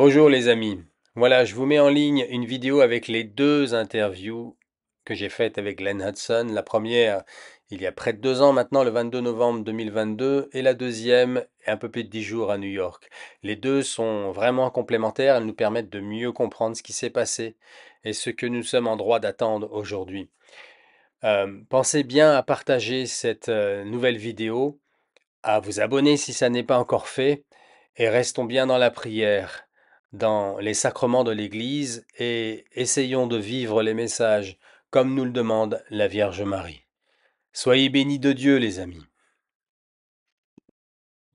Bonjour les amis. Voilà, je vous mets en ligne une vidéo avec les deux interviews que j'ai faites avec Glenn Hudson. La première, il y a près de 2 ans maintenant, le 22 novembre 2022, et la deuxième, un peu plus de 10 jours à New York. Les deux sont vraiment complémentaires, elles nous permettent de mieux comprendre ce qui s'est passé et ce que nous sommes en droit d'attendre aujourd'hui. Pensez bien à partager cette nouvelle vidéo, à vous abonner si ça n'est pas encore fait, et restons bien dans la prière, dans les sacrements de l'Église, et essayons de vivre les messages comme nous le demande la Vierge Marie. Soyez bénis de Dieu, les amis.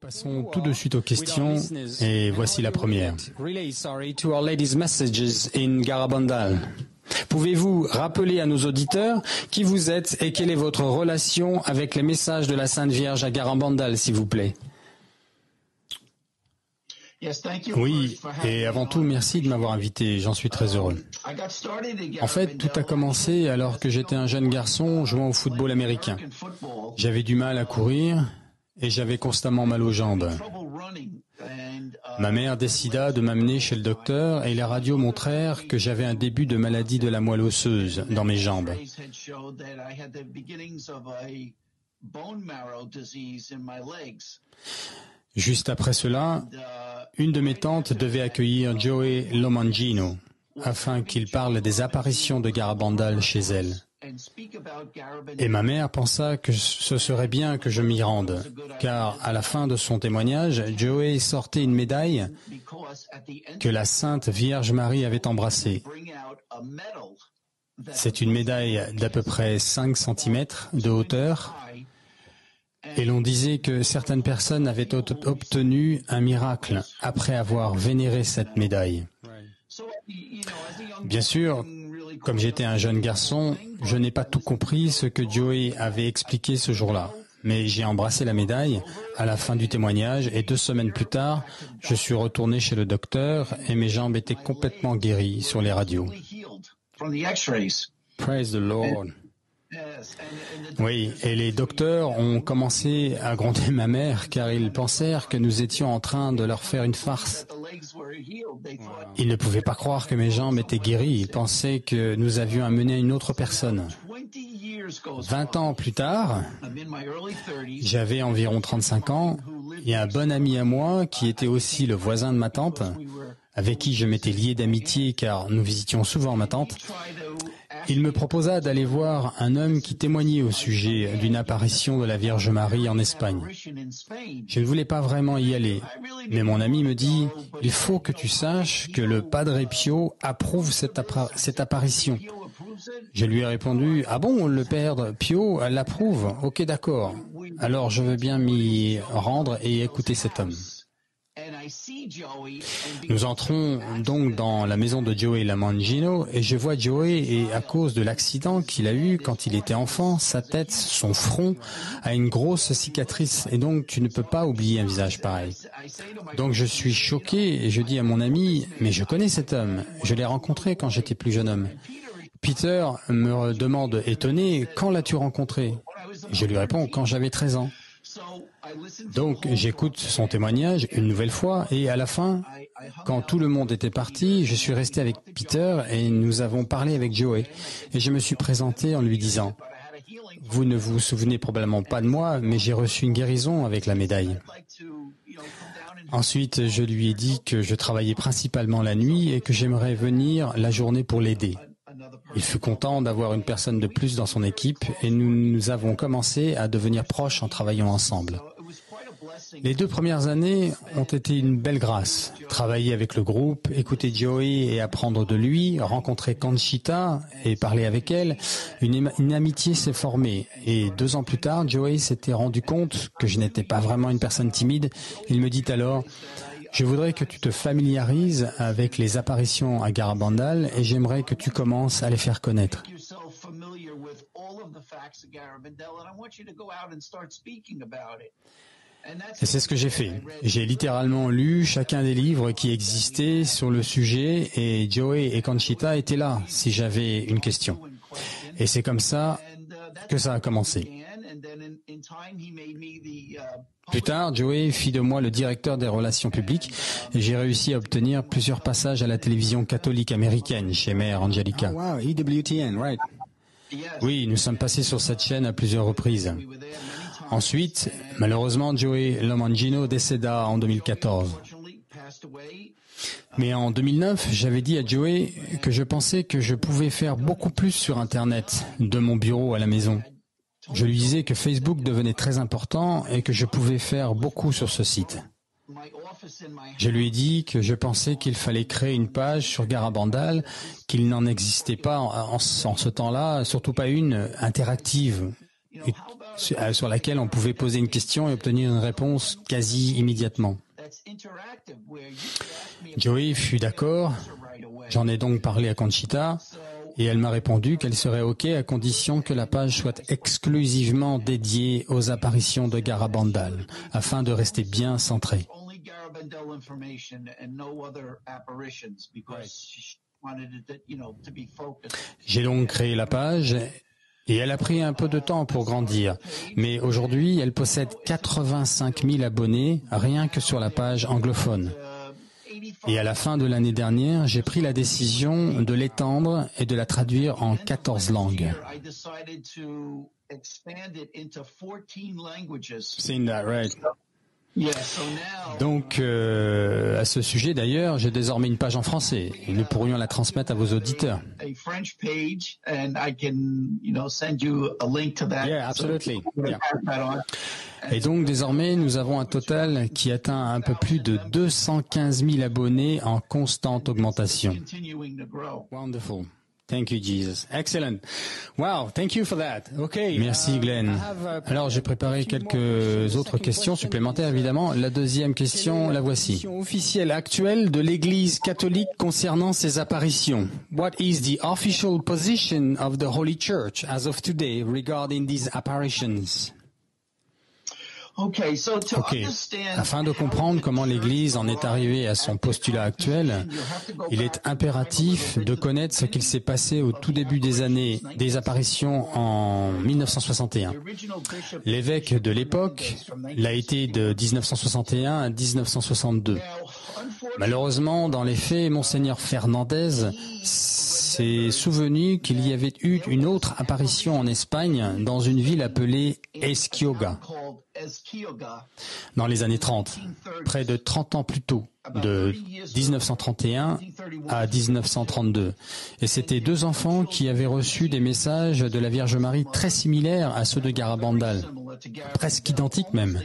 Passons tout de suite aux questions, et voici la première. Pouvez-vous rappeler à nos auditeurs qui vous êtes et quelle est votre relation avec les messages de la Sainte Vierge à Garabandal, s'il vous plaît? Oui, et avant tout, merci de m'avoir invité, j'en suis très heureux. En fait, tout a commencé alors que j'étais un jeune garçon jouant au football américain. J'avais du mal à courir et j'avais constamment mal aux jambes. Ma mère décida de m'amener chez le docteur et les radios montrèrent que j'avais un début de maladie de la moelle osseuse dans mes jambes. Juste après cela, une de mes tantes devait accueillir Joey Lomangino afin qu'il parle des apparitions de Garabandal chez elle. Et ma mère pensa que ce serait bien que je m'y rende, car à la fin de son témoignage, Joey sortait une médaille que la Sainte Vierge Marie avait embrassée. C'est une médaille d'à peu près 5 cm de hauteur, et l'on disait que certaines personnes avaient obtenu un miracle après avoir vénéré cette médaille. Bien sûr, comme j'étais un jeune garçon, je n'ai pas tout compris ce que Joey avait expliqué ce jour-là. Mais j'ai embrassé la médaille à la fin du témoignage et 2 semaines plus tard, je suis retourné chez le docteur et mes jambes étaient complètement guéries sur les radios. Praise the Lord. Oui, et les docteurs ont commencé à gronder ma mère car ils pensèrent que nous étions en train de leur faire une farce. Ils ne pouvaient pas croire que mes jambes étaient guéries, ils pensaient que nous avions amené une autre personne. 20 ans plus tard, j'avais environ 35 ans, et un bon ami à moi, qui était aussi le voisin de ma tante, avec qui je m'étais lié d'amitié car nous visitions souvent ma tante, il me proposa d'aller voir un homme qui témoignait au sujet d'une apparition de la Vierge Marie en Espagne. Je ne voulais pas vraiment y aller, mais mon ami me dit « Il faut que tu saches que le Padre Pio approuve cette apparition. » Je lui ai répondu « Ah bon, le Père Pio l'approuve? Ok, d'accord. Alors je veux bien m'y rendre et écouter cet homme. » Nous entrons donc dans la maison de Joey Lomangino et je vois Joey et à cause de l'accident qu'il a eu quand il était enfant, sa tête, son front a une grosse cicatrice et donc tu ne peux pas oublier un visage pareil. Donc je suis choqué et je dis à mon ami « Mais je connais cet homme, je l'ai rencontré quand j'étais plus jeune homme. » Peter me demande étonné « Quand l'as-tu rencontré ?» Je lui réponds « Quand j'avais 13 ans. » Donc j'écoute son témoignage une nouvelle fois et à la fin, quand tout le monde était parti, je suis resté avec Peter et nous avons parlé avec Joey. Et je me suis présenté en lui disant « Vous ne vous souvenez probablement pas de moi, mais j'ai reçu une guérison avec la médaille. » Ensuite, je lui ai dit que je travaillais principalement la nuit et que j'aimerais venir la journée pour l'aider. Il fut content d'avoir une personne de plus dans son équipe et nous avons commencé à devenir proches en travaillant ensemble. Les 2 premières années ont été une belle grâce. Travailler avec le groupe, écouter Joey et apprendre de lui, rencontrer Conchita et parler avec elle, une amitié s'est formée. Et 2 ans plus tard, Joey s'était rendu compte que je n'étais pas vraiment une personne timide. Il me dit alors « Je voudrais que tu te familiarises avec les apparitions à Garabandal et j'aimerais que tu commences à les faire connaître. » Et c'est ce que j'ai fait. J'ai littéralement lu chacun des livres qui existaient sur le sujet et Joey et Conchita étaient là si j'avais une question. Et c'est comme ça que ça a commencé. Plus tard, Joey fit de moi le directeur des relations publiques et j'ai réussi à obtenir plusieurs passages à la télévision catholique américaine chez Mère Angelica. Oh, wow, EWTN, right. Oui, nous sommes passés sur cette chaîne à plusieurs reprises. Ensuite, malheureusement, Joey Lomangino décéda en 2014. Mais en 2009, j'avais dit à Joey que je pensais que je pouvais faire beaucoup plus sur Internet, de mon bureau à la maison. Je lui disais que Facebook devenait très important et que je pouvais faire beaucoup sur ce site. Je lui ai dit que je pensais qu'il fallait créer une page sur Garabandal, qu'il n'en existait pas en ce temps-là, surtout pas une interactive, sur laquelle on pouvait poser une question et obtenir une réponse quasi immédiatement. Joey fut d'accord, j'en ai donc parlé à Conchita, et elle m'a répondu qu'elle serait OK à condition que la page soit exclusivement dédiée aux apparitions de Garabandal, afin de rester bien centrée. J'ai donc créé la page et elle a pris un peu de temps pour grandir. Mais aujourd'hui, elle possède 85 000 abonnés rien que sur la page anglophone. Et à la fin de l'année dernière, j'ai pris la décision de l'étendre et de la traduire en 14 langues. Seen that, right. Donc, à ce sujet d'ailleurs, j'ai désormais une page en français et nous pourrions la transmettre à vos auditeurs. Yeah, absolutely. Yeah. Et donc désormais, nous avons un total qui atteint un peu plus de 215 000 abonnés en constante augmentation. Wonderful. Thank you, Jesus. Excellent. Wow, thank you for that. Okay. Merci Glenn. Alors j'ai préparé quelques autres questions supplémentaires évidemment. La deuxième question, la voici. Officielle actuelle de l'Église catholique concernant ces apparitions. What is the official position of the Holy Church as of today regarding these apparitions? Ok. Afin de comprendre comment l'Église en est arrivée à son postulat actuel, il est impératif de connaître ce qu'il s'est passé au tout début des années des apparitions en 1961. L'évêque de l'époque l'a été de 1961 à 1962. Malheureusement, dans les faits, Monseigneur Fernandez s'est souvenu qu'il y avait eu une autre apparition en Espagne dans une ville appelée Esquioga dans les années 30, près de 30 ans plus tôt, de 1931 à 1932. Et c'était deux enfants qui avaient reçu des messages de la Vierge Marie très similaires à ceux de Garabandal, presque identiques même.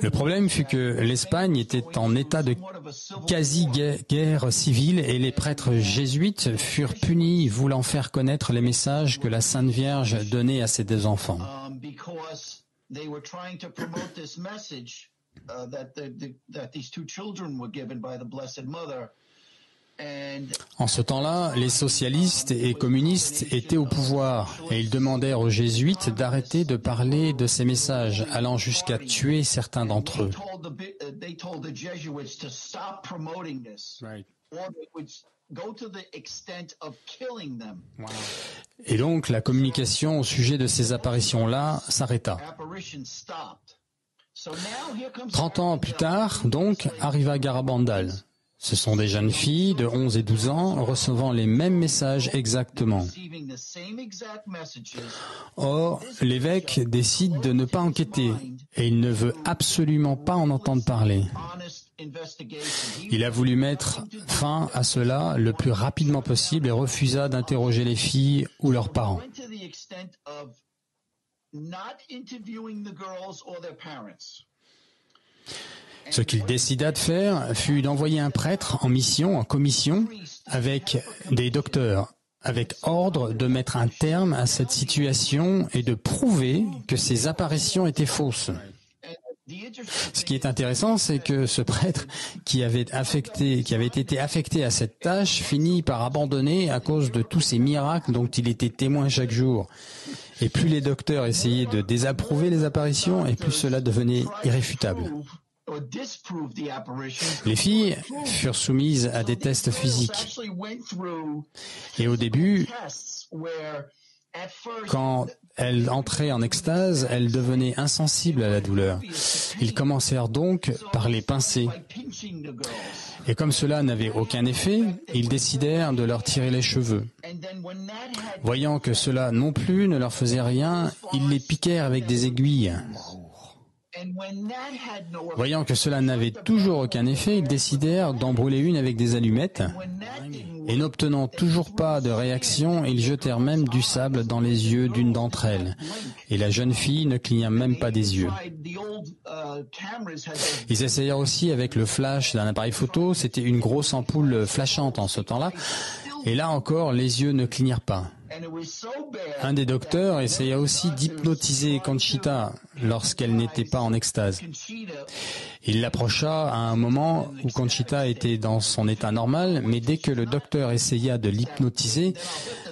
Le problème fut que l'Espagne était en état de quasi-guerre civile et les prêtres jésuites furent punis voulant faire connaître les messages que la Sainte Vierge donnait à ses deux enfants. En ce temps-là, les socialistes et communistes étaient au pouvoir et ils demandèrent aux jésuites d'arrêter de parler de ces messages, allant jusqu'à tuer certains d'entre eux. Et donc, la communication au sujet de ces apparitions-là s'arrêta. 30 ans plus tard, donc, arriva Garabandal. Ce sont des jeunes filles de 11 et 12 ans recevant les mêmes messages exactement. Or, l'évêque décide de ne pas enquêter et il ne veut absolument pas en entendre parler. Il a voulu mettre fin à cela le plus rapidement possible et refusa d'interroger les filles ou leurs parents. Ce qu'il décida de faire fut d'envoyer un prêtre en commission, avec des docteurs, avec ordre de mettre un terme à cette situation et de prouver que ces apparitions étaient fausses. Ce qui est intéressant, c'est que ce prêtre qui avait été affecté à cette tâche finit par abandonner à cause de tous ces miracles dont il était témoin chaque jour. Et plus les docteurs essayaient de désapprouver les apparitions, et plus cela devenait irréfutable. Les filles furent soumises à des tests physiques. Et au début, Quand elle entrait en extase, elle devenait insensible à la douleur. Ils commencèrent donc par les pincer. Et comme cela n'avait aucun effet, ils décidèrent de leur tirer les cheveux. Voyant que cela non plus ne leur faisait rien, ils les piquèrent avec des aiguilles. Voyant que cela n'avait toujours aucun effet, ils décidèrent d'en brûler une avec des allumettes. Et n'obtenant toujours pas de réaction, ils jetèrent même du sable dans les yeux d'une d'entre elles. Et la jeune fille ne cligna même pas des yeux. Ils essayèrent aussi avec le flash d'un appareil photo. C'était une grosse ampoule flashante en ce temps-là. Et là encore, les yeux ne clignèrent pas. Un des docteurs essaya aussi d'hypnotiser Conchita lorsqu'elle n'était pas en extase. Il l'approcha à un moment où Conchita était dans son état normal, mais dès que le docteur essaya de l'hypnotiser,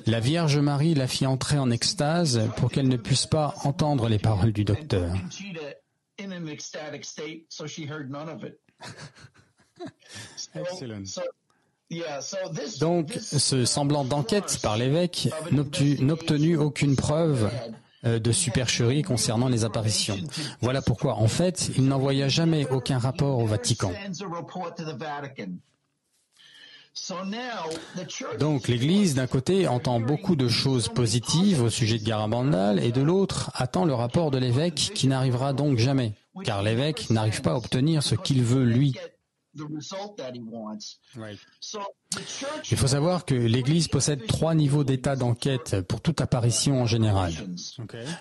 la Vierge Marie la fit entrer en extase pour qu'elle ne puisse pas entendre les paroles du docteur. Excellent. Donc, ce semblant d'enquête par l'évêque n'obtenut aucune preuve de supercherie concernant les apparitions. Voilà pourquoi, en fait, il n'envoya jamais aucun rapport au Vatican. Donc, l'Église, d'un côté, entend beaucoup de choses positives au sujet de Garabandal, et de l'autre, attend le rapport de l'évêque qui n'arrivera donc jamais, car l'évêque n'arrive pas à obtenir ce qu'il veut, lui. Il faut savoir que l'Église possède 3 niveaux d'état d'enquête pour toute apparition en général.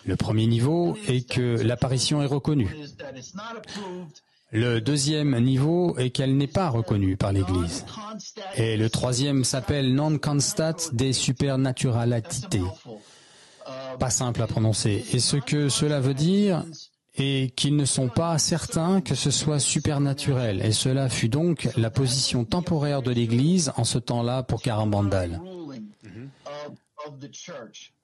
Le premier niveau est que l'apparition est reconnue. Le deuxième niveau est qu'elle n'est pas reconnue par l'Église. Et le troisième s'appelle non-constat des supernaturalités. Pas simple à prononcer. Et ce que cela veut dire et qu'ils ne sont pas certains que ce soit supernaturel. Et cela fut donc la position temporaire de l'Église en ce temps-là pour Garabandal.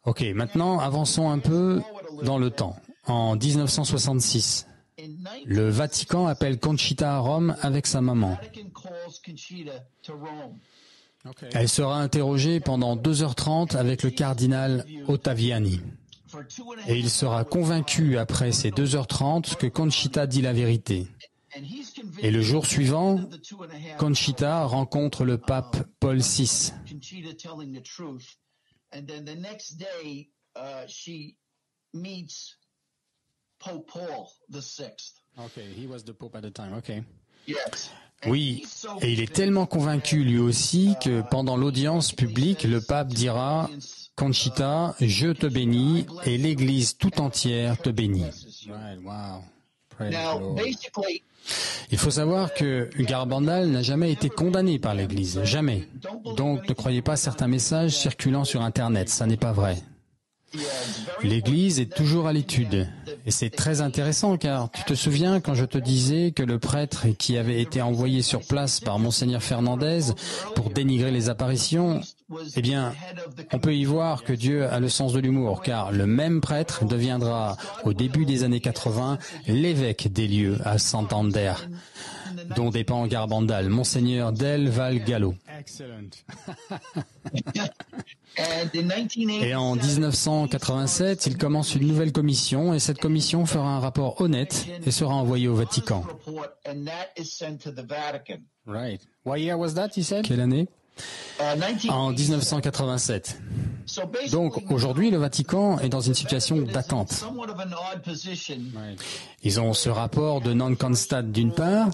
Ok, maintenant avançons un peu dans le temps. En 1966, le Vatican appelle Conchita à Rome avec sa maman. Elle sera interrogée pendant 2h30 avec le cardinal Ottaviani. Et il sera convaincu après ces 2h30 que Conchita dit la vérité. Et le jour suivant, Conchita rencontre le pape Paul VI. Oui, et il est tellement convaincu lui aussi que pendant l'audience publique, le pape dira « Conchita, je te bénis et l'Église tout entière te bénit ». Il faut savoir que Garabandal n'a jamais été condamné par l'Église, jamais. Donc ne croyez pas certains messages circulant sur Internet, ça n'est pas vrai. L'Église est toujours à l'étude. Et c'est très intéressant car tu te souviens quand je te disais que le prêtre qui avait été envoyé sur place par Monseigneur Fernandez pour dénigrer les apparitions, eh bien, on peut y voir que Dieu a le sens de l'humour car le même prêtre deviendra au début des années 80 l'évêque des lieux à Santander, dont dépend Garabandal, Monseigneur Del Val Gallo. Et en 1987, il commence une nouvelle commission et cette commission fera un rapport honnête et sera envoyé au Vatican. Right. What year was that, you said? Quelle année? En 1987. Donc aujourd'hui, le Vatican est dans une situation d'attente. Ils ont ce rapport de non-constat d'une part,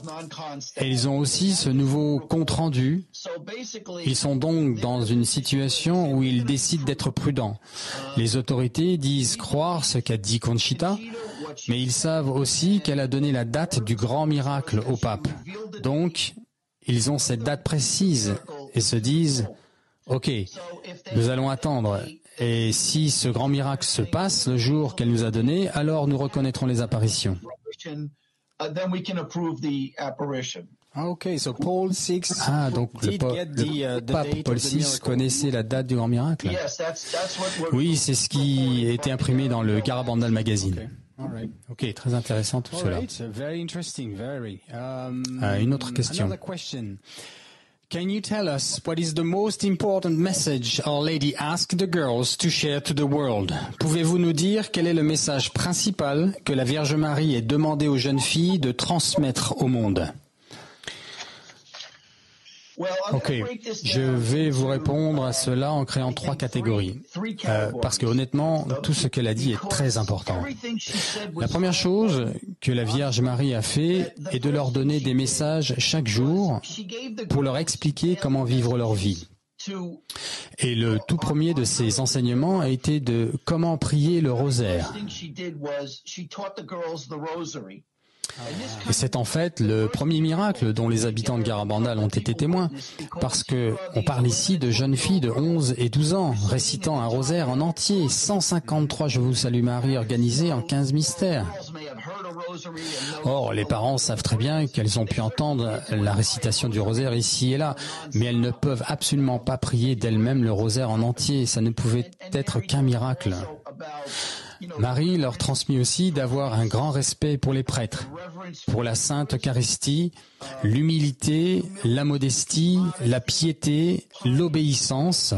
et ils ont aussi ce nouveau compte-rendu. Ils sont donc dans une situation où ils décident d'être prudents. Les autorités disent croire ce qu'a dit Conchita, mais ils savent aussi qu'elle a donné la date du grand miracle au pape. Donc, ils ont cette date précise et se disent « Ok, nous allons attendre. Et si ce grand miracle se passe le jour qu'elle nous a donné, alors nous reconnaîtrons les apparitions. » Ok, so Paul VI donc le pape Paul VI connaissait la date du grand miracle. Oui, c'est ce qui était imprimé dans le Garabandal Magazine. Ok, très intéressant tout cela. Une autre question. Can you tell us what is the most important message Our Lady asked the girls to share to the world? Pouvez-vous nous dire quel est le message principal que la Vierge Marie ait demandé aux jeunes filles de transmettre au monde? Ok, je vais vous répondre à cela en créant 3 catégories, parce que honnêtement, tout ce qu'elle a dit est très important. La première chose que la Vierge Marie a fait est de leur donner des messages chaque jour pour leur expliquer comment vivre leur vie. Et le tout premier de ces enseignements a été de comment prier le rosaire. Et c'est en fait le premier miracle dont les habitants de Garabandal ont été témoins, parce que on parle ici de jeunes filles de 11 et 12 ans récitant un rosaire en entier, 153 Je vous salue Marie organisés en 15 mystères. Or, les parents savent très bien qu'elles ont pu entendre la récitation du rosaire ici et là, mais elles ne peuvent absolument pas prier d'elles-mêmes le rosaire en entier, ça ne pouvait être qu'un miracle. Marie leur transmit aussi d'avoir un grand respect pour les prêtres, pour la Sainte Eucharistie, l'humilité, la modestie, la piété, l'obéissance.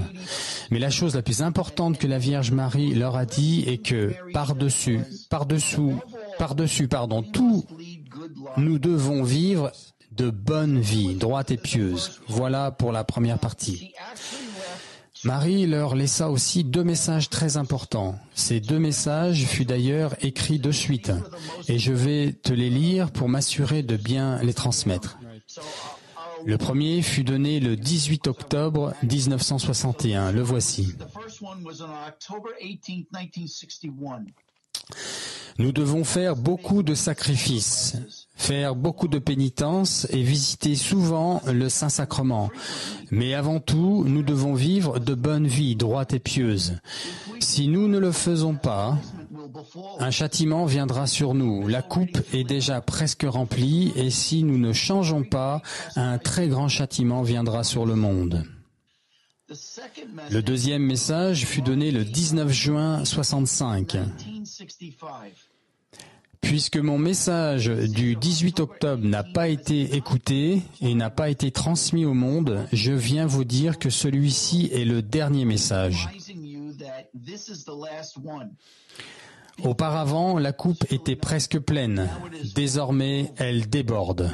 Mais la chose la plus importante que la Vierge Marie leur a dit est que par-dessus tout, nous devons vivre de bonnes vies, droites et pieuses. Voilà pour la première partie. Marie leur laissa aussi 2 messages très importants. Ces 2 messages furent d'ailleurs écrits de suite, et je vais te les lire pour m'assurer de bien les transmettre. Le premier fut donné le 18 octobre 1961. Le voici. Nous devons faire beaucoup de sacrifices, faire beaucoup de pénitences et visiter souvent le Saint-Sacrement. Mais avant tout, nous devons vivre de bonnes vies, droites et pieuses. Si nous ne le faisons pas, un châtiment viendra sur nous. La coupe est déjà presque remplie et si nous ne changeons pas, un très grand châtiment viendra sur le monde. Le deuxième message fut donné le 19 juin 65. Puisque mon message du 18 octobre n'a pas été écouté et n'a pas été transmis au monde, je viens vous dire que celui-ci est le dernier message. Auparavant, la coupe était presque pleine. Désormais, elle déborde.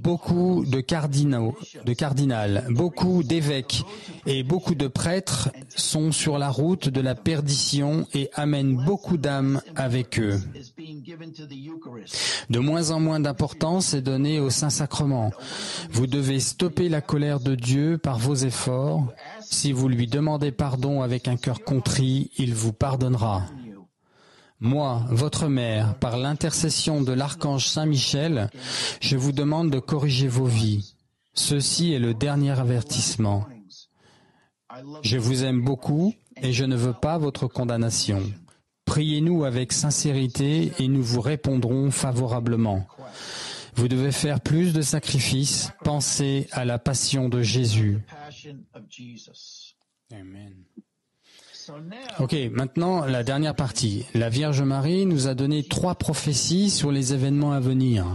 Beaucoup de cardinals, beaucoup d'évêques et beaucoup de prêtres sont sur la route de la perdition et amènent beaucoup d'âmes avec eux. De moins en moins d'importance est donnée au Saint-Sacrement. Vous devez stopper la colère de Dieu par vos efforts. Si vous lui demandez pardon avec un cœur contrit, il vous pardonnera. Moi, votre mère, par l'intercession de l'archange Saint-Michel, je vous demande de corriger vos vies. Ceci est le dernier avertissement. Je vous aime beaucoup et je ne veux pas votre condamnation. Priez-nous avec sincérité et nous vous répondrons favorablement. Vous devez faire plus de sacrifices. Pensez à la passion de Jésus. Amen. Ok, maintenant la dernière partie. La Vierge Marie nous a donné 3 prophéties sur les événements à venir.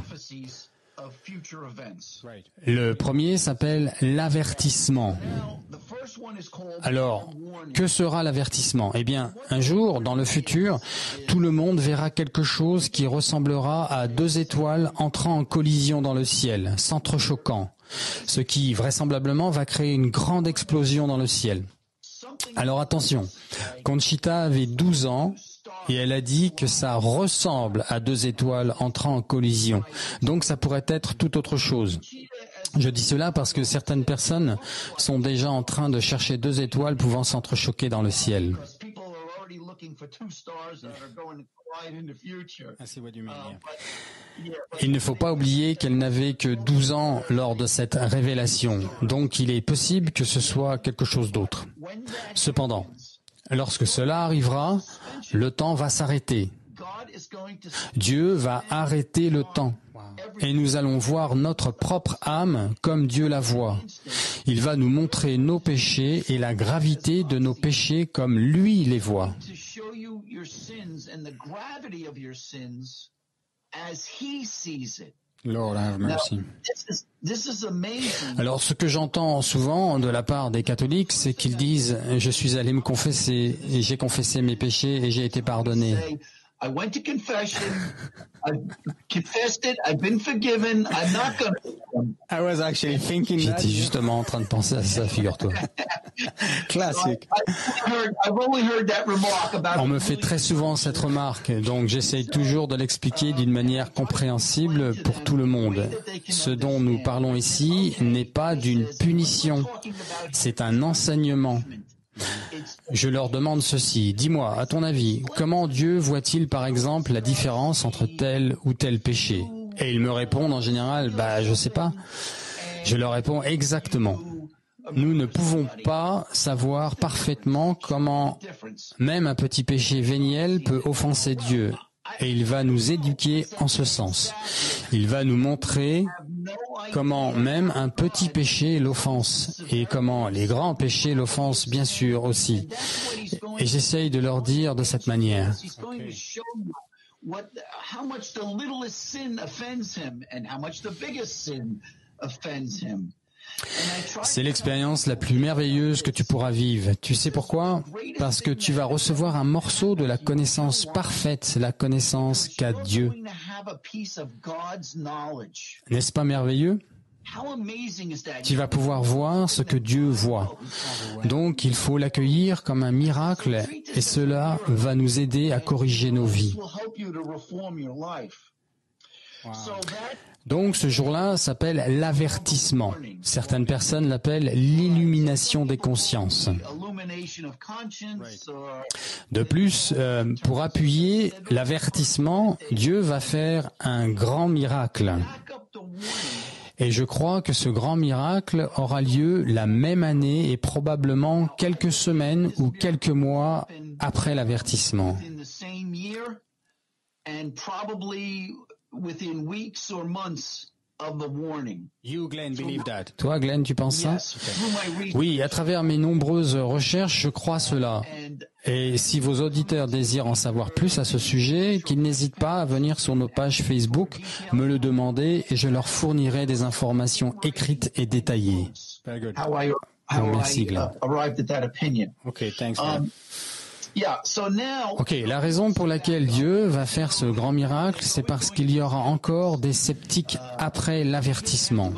Le premier s'appelle l'avertissement. Alors, que sera l'avertissement? Eh bien, un jour, dans le futur, tout le monde verra quelque chose qui ressemblera à 2 étoiles entrant en collision dans le ciel, s'entrechoquant, ce qui vraisemblablement va créer une grande explosion dans le ciel. Alors attention, Conchita avait 12 ans et elle a dit que ça ressemble à 2 étoiles entrant en collision. Donc ça pourrait être tout autre chose. Je dis cela parce que certaines personnes sont déjà en train de chercher 2 étoiles pouvant s'entrechoquer dans le ciel. Il ne faut pas oublier qu'elle n'avait que 12 ans lors de cette révélation, donc il est possible que ce soit quelque chose d'autre. Cependant, lorsque cela arrivera, le temps va s'arrêter. Dieu va arrêter le temps et nous allons voir notre propre âme comme Dieu la voit. Il va nous montrer nos péchés et la gravité de nos péchés comme lui les voit. Lord have mercy. Alors, ce que j'entends souvent de la part des catholiques, c'est qu'ils disent « Je suis allé me confesser, et j'ai confessé mes péchés et j'ai été pardonné. » I went to confession. I confessed it. I've been forgiven. I'm not going to. I was actually thinking that. J'étais justement en train de penser à ça, figure-toi. Classique. I've only heard that remark about. On me fait très souvent cette remarque, donc j'essaye toujours de l'expliquer d'une manière compréhensible pour tout le monde. Ce dont nous parlons ici n'est pas d'une punition, c'est un enseignement. Je leur demande ceci, dis-moi, à ton avis, comment Dieu voit-il par exemple la différence entre tel ou tel péché? Et ils me répondent en général, je sais pas. Je leur réponds exactement. Nous ne pouvons pas savoir parfaitement comment même un petit péché véniel peut offenser Dieu. Et il va nous éduquer en ce sens. Il va nous montrer comment même un petit péché l'offense et comment les grands péchés l'offensent bien sûr aussi. Et j'essaye de leur dire de cette manière. C'est l'expérience la plus merveilleuse que tu pourras vivre. Tu sais pourquoi? Parce que tu vas recevoir un morceau de la connaissance parfaite, la connaissance qu'a Dieu. N'est-ce pas merveilleux? Tu vas pouvoir voir ce que Dieu voit. Donc il faut l'accueillir comme un miracle et cela va nous aider à corriger nos vies. Donc ce jour-là s'appelle l'avertissement. Certaines personnes l'appellent l'illumination des consciences. De plus, pour appuyer l'avertissement, Dieu va faire un grand miracle. Et je crois que ce grand miracle aura lieu la même année et probablement quelques semaines ou quelques mois après l'avertissement. Toi, Glenn, tu penses ça? Oui, à travers mes nombreuses recherches, je crois cela. Et si vos auditeurs désirent en savoir plus à ce sujet, qu'ils n'hésitent pas à venir sur nos pages Facebook, me le demander et je leur fournirai des informations écrites et détaillées. Merci, Glenn. Okay, thanks, Glenn. Ok, la raison pour laquelle Dieu va faire ce grand miracle, c'est parce qu'il y aura encore des sceptiques après l'avertissement.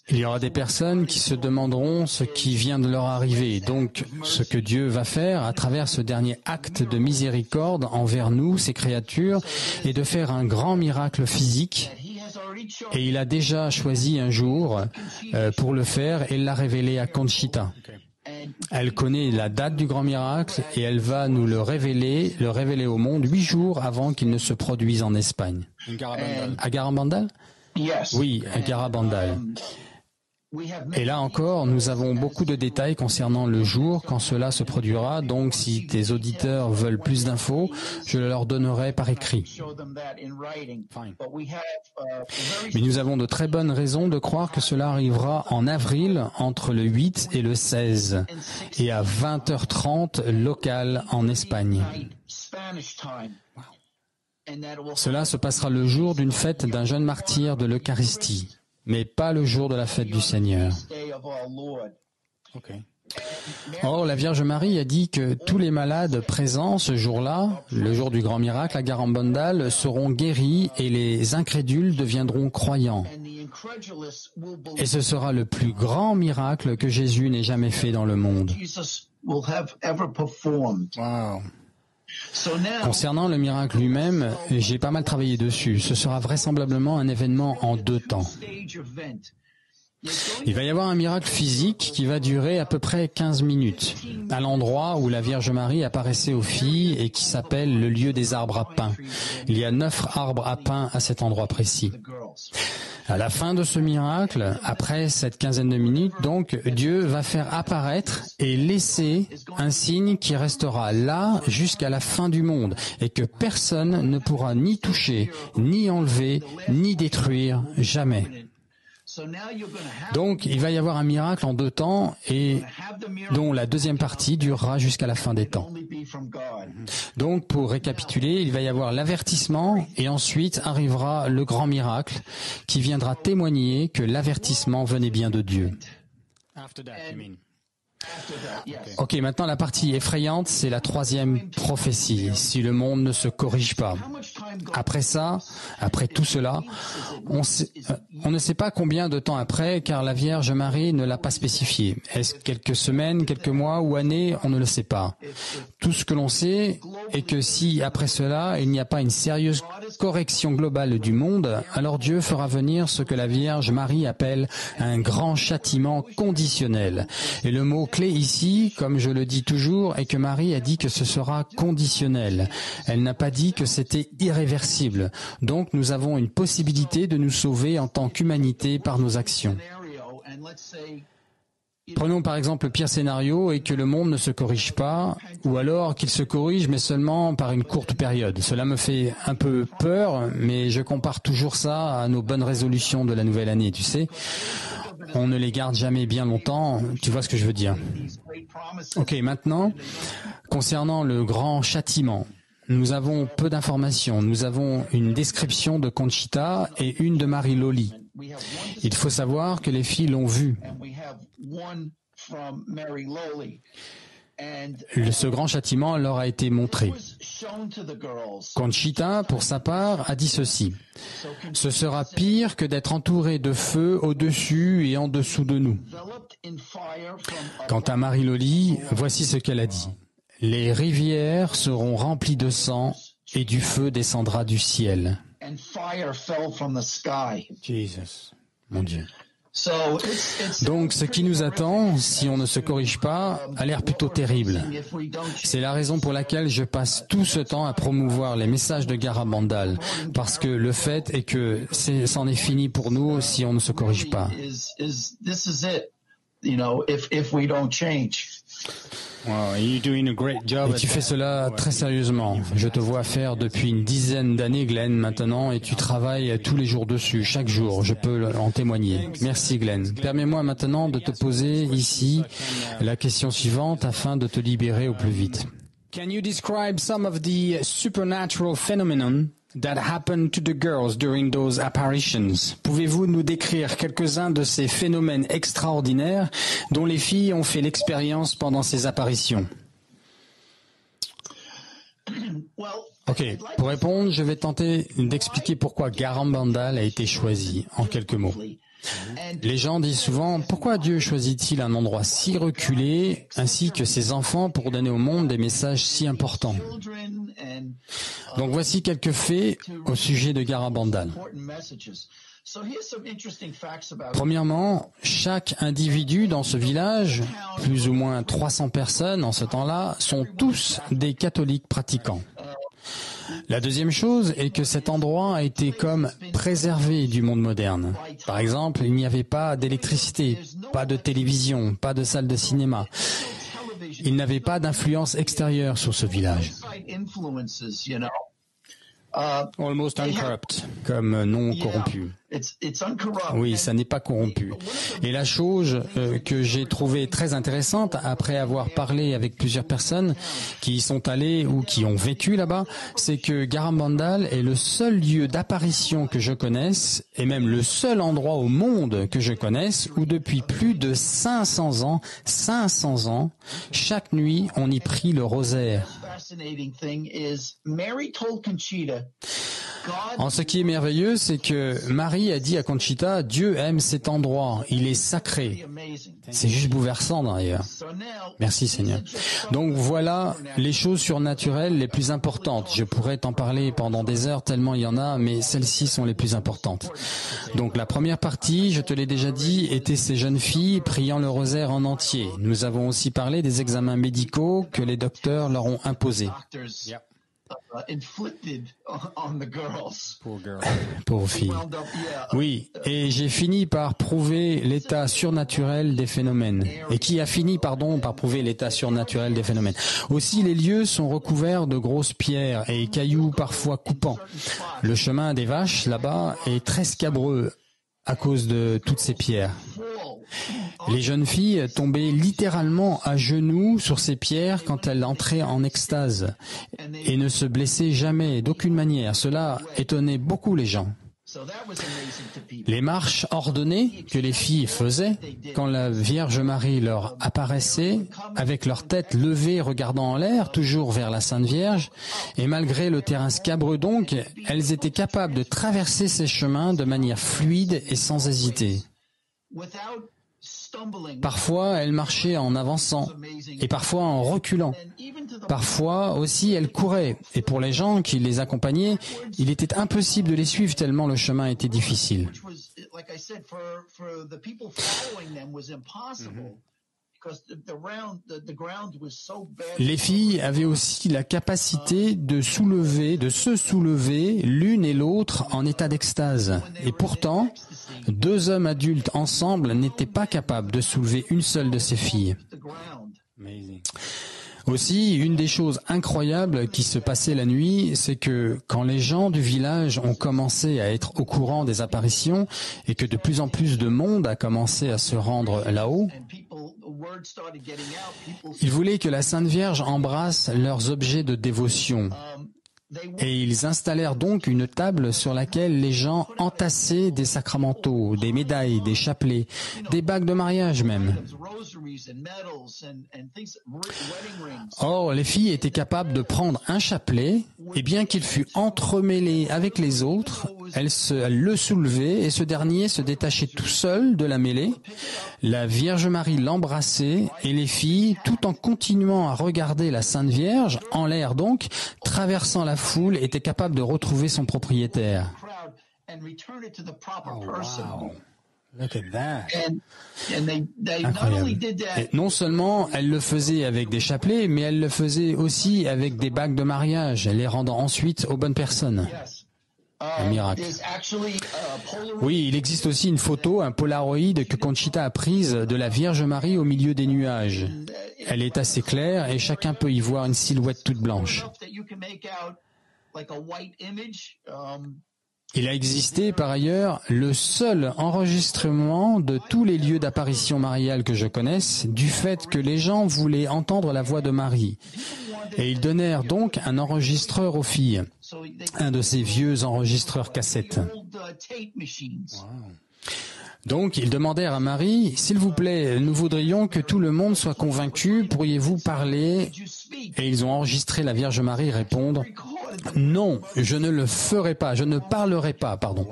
Il y aura des personnes qui se demanderont ce qui vient de leur arriver. Donc, ce que Dieu va faire à travers ce dernier acte de miséricorde envers nous, ces créatures, est de faire un grand miracle physique. Et il a déjà choisi un jour pour le faire et l'a révélé à Conchita. Elle connaît la date du grand miracle et elle va nous le révéler au monde 8 jours avant qu'il ne se produise en Espagne. À Garabandal? Oui, à Garabandal. Et là encore, nous avons beaucoup de détails concernant le jour quand cela se produira, donc si tes auditeurs veulent plus d'infos, je leur donnerai par écrit. Mais nous avons de très bonnes raisons de croire que cela arrivera en avril entre le 8 et le 16 et à 20h30 local en Espagne. Cela se passera le jour d'une fête d'un jeune martyr de l'Eucharistie, mais pas le jour de la fête du Seigneur. Or, la Vierge Marie a dit que tous les malades présents ce jour-là, le jour du grand miracle à Garabandal, seront guéris et les incrédules deviendront croyants. Et ce sera le plus grand miracle que Jésus n'ait jamais fait dans le monde. Wow. Concernant le miracle lui-même, j'ai pas mal travaillé dessus. Ce sera vraisemblablement un événement en 2 temps. Il va y avoir un miracle physique qui va durer à peu près 15 minutes, à l'endroit où la Vierge Marie apparaissait aux filles et qui s'appelle le lieu des arbres à pain. Il y a 9 arbres à pain à cet endroit précis. À la fin de ce miracle, après cette quinzaine de minutes, donc, Dieu va faire apparaître et laisser un signe qui restera là jusqu'à la fin du monde et que personne ne pourra ni toucher, ni enlever, ni détruire, jamais. Donc, il va y avoir un miracle en 2 temps et dont la deuxième partie durera jusqu'à la fin des temps. Donc, pour récapituler, il va y avoir l'avertissement et ensuite arrivera le grand miracle qui viendra témoigner que l'avertissement venait bien de Dieu. Ok, maintenant la partie effrayante, c'est la 3e prophétie, si le monde ne se corrige pas. Après ça, après tout cela, on ne sait pas combien de temps après, car la Vierge Marie ne l'a pas spécifié. Est-ce quelques semaines, quelques mois ou années? On ne le sait pas. Tout ce que l'on sait est que si, après cela, il n'y a pas une sérieuse correction globale du monde, alors Dieu fera venir ce que la Vierge Marie appelle un grand châtiment conditionnel. Et le mot clé ici, comme je le dis toujours, est que Marie a dit que ce sera conditionnel. Elle n'a pas dit que c'était irréversible. Donc nous avons une possibilité de nous sauver en tant qu'humanité par nos actions. Prenons par exemple le pire scénario et que le monde ne se corrige pas, ou alors qu'il se corrige mais seulement par une courte période. Cela me fait un peu peur, mais je compare toujours ça à nos bonnes résolutions de la nouvelle année, tu sais. On ne les garde jamais bien longtemps, tu vois ce que je veux dire. Ok, maintenant, concernant le grand châtiment, nous avons peu d'informations. Nous avons une description de Conchita et une de Marie Loli. Il faut savoir que les filles l'ont vu. Ce grand châtiment leur a été montré. Conchita, pour sa part, a dit ceci. « Ce sera pire que d'être entouré de feu au-dessus et en dessous de nous. » Quant à Marie Loli, voici ce qu'elle a dit. « Les rivières seront remplies de sang et du feu descendra du ciel. » Jesus, mon Dieu. Donc, ce qui nous attend, si on ne se corrige pas, a l'air plutôt terrible. C'est la raison pour laquelle je passe tout ce temps à promouvoir les messages de Garabandal, parce que le fait est que c'en est fini pour nous si on ne se corrige pas. Wow, et tu fais cela très sérieusement. Je te vois faire depuis une dizaine d'années, Glenn, maintenant, et tu travailles tous les jours dessus, chaque jour. Je peux en témoigner. Merci, Glenn. Permets-moi maintenant de te poser ici la question suivante afin de te libérer au plus vite. Can you describe some of the supernatural phenomenon that happened to the girls during those apparitions? Pouvez-vous nous décrire quelques-uns de ces phénomènes extraordinaires dont les filles ont fait l'expérience pendant ces apparitions? Ok, pour répondre, je vais tenter d'expliquer pourquoi Garabandal a été choisi, en quelques mots. Les gens disent souvent, pourquoi Dieu choisit-il un endroit si reculé ainsi que ses enfants pour donner au monde des messages si importants? Donc voici quelques faits au sujet de Garabandal. Premièrement, chaque individu dans ce village, plus ou moins 300 personnes en ce temps-là, sont tous des catholiques pratiquants. La deuxième chose est que cet endroit a été comme préservé du monde moderne. Par exemple, il n'y avait pas d'électricité, pas de télévision, pas de salle de cinéma. Il n'avait pas d'influence extérieure sur ce village. Almost uncorrupt, comme non corrompu. Oui, ça n'est pas corrompu. Et la chose que j'ai trouvée très intéressante, après avoir parlé avec plusieurs personnes qui y sont allées ou qui ont vécu là-bas, c'est que Garabandal est le seul lieu d'apparition que je connaisse, et même le seul endroit au monde que je connaisse, où depuis plus de 500 ans, chaque nuit, on y prie le rosaire. En ce qui est merveilleux, c'est que Marie a dit à Conchita, Dieu aime cet endroit, il est sacré. C'est juste bouleversant d'ailleurs. Merci Seigneur. Donc voilà les choses surnaturelles les plus importantes. Je pourrais t'en parler pendant des heures tellement il y en a, mais celles-ci sont les plus importantes. Donc la première partie, je te l'ai déjà dit, était ces jeunes filles priant le rosaire en entier. Nous avons aussi parlé des examens médicaux que les docteurs leur ont imposés. Pauvres filles. Oui, et j'ai fini par prouver l'état surnaturel des phénomènes. Et qui a fini, par prouver l'état surnaturel des phénomènes. Aussi, les lieux sont recouverts de grosses pierres et cailloux parfois coupants. Le chemin des vaches, là-bas, est très scabreux. à cause de toutes ces pierres. Les jeunes filles tombaient littéralement à genoux sur ces pierres quand elles entraient en extase et ne se blessaient jamais d'aucune manière. Cela étonnait beaucoup les gens. Les marches ordonnées que les filles faisaient quand la Vierge Marie leur apparaissait, avec leur tête levée regardant en l'air, toujours vers la Sainte Vierge, et malgré le terrain scabreux donc, elles étaient capables de traverser ces chemins de manière fluide et sans hésiter. Parfois, elles marchaient en avançant et parfois en reculant. Parfois aussi, elles couraient. Et pour les gens qui les accompagnaient, il était impossible de les suivre tellement le chemin était difficile. Les filles avaient aussi la capacité de se soulever l'une et l'autre en état d'extase. Et pourtant, 2 hommes adultes ensemble n'étaient pas capables de soulever une seule de ces filles. Aussi, une des choses incroyables qui se passait la nuit, c'est que quand les gens du village ont commencé à être au courant des apparitions et que de plus en plus de monde a commencé à se rendre là-haut, ils voulaient que la Sainte Vierge embrasse leurs objets de dévotion. Et ils installèrent donc une table sur laquelle les gens entassaient des sacramentaux, des médailles, des chapelets, des bagues de mariage même. Or, les filles étaient capables de prendre un chapelet, et bien qu'il fût entremêlé avec les autres, elles le soulevaient et ce dernier se détachait tout seul de la mêlée. La Vierge Marie l'embrassait et les filles, tout en continuant à regarder la Sainte Vierge, en l'air donc, traversant la foule, étaient capables de retrouver son propriétaire. Oh, wow. Look at that. Incroyable. Et non seulement elle le faisait avec des chapelets, mais elle le faisait aussi avec des bagues de mariage, les rendant ensuite aux bonnes personnes. Un miracle. Oui, il existe aussi une photo, un Polaroid que Conchita a prise de la Vierge Marie au milieu des nuages. Elle est assez claire et chacun peut y voir une silhouette toute blanche. Il a existé par ailleurs le seul enregistrement de tous les lieux d'apparition mariale que je connaisse du fait que les gens voulaient entendre la voix de Marie. Et ils donnèrent donc un enregistreur aux filles, un de ces vieux enregistreurs cassettes. Wow. Donc, ils demandèrent à Marie, « S'il vous plaît, nous voudrions que tout le monde soit convaincu, pourriez-vous parler ?» Et ils ont enregistré la Vierge Marie répondre, « Non, je ne le ferai pas, je ne parlerai pas, pardon. »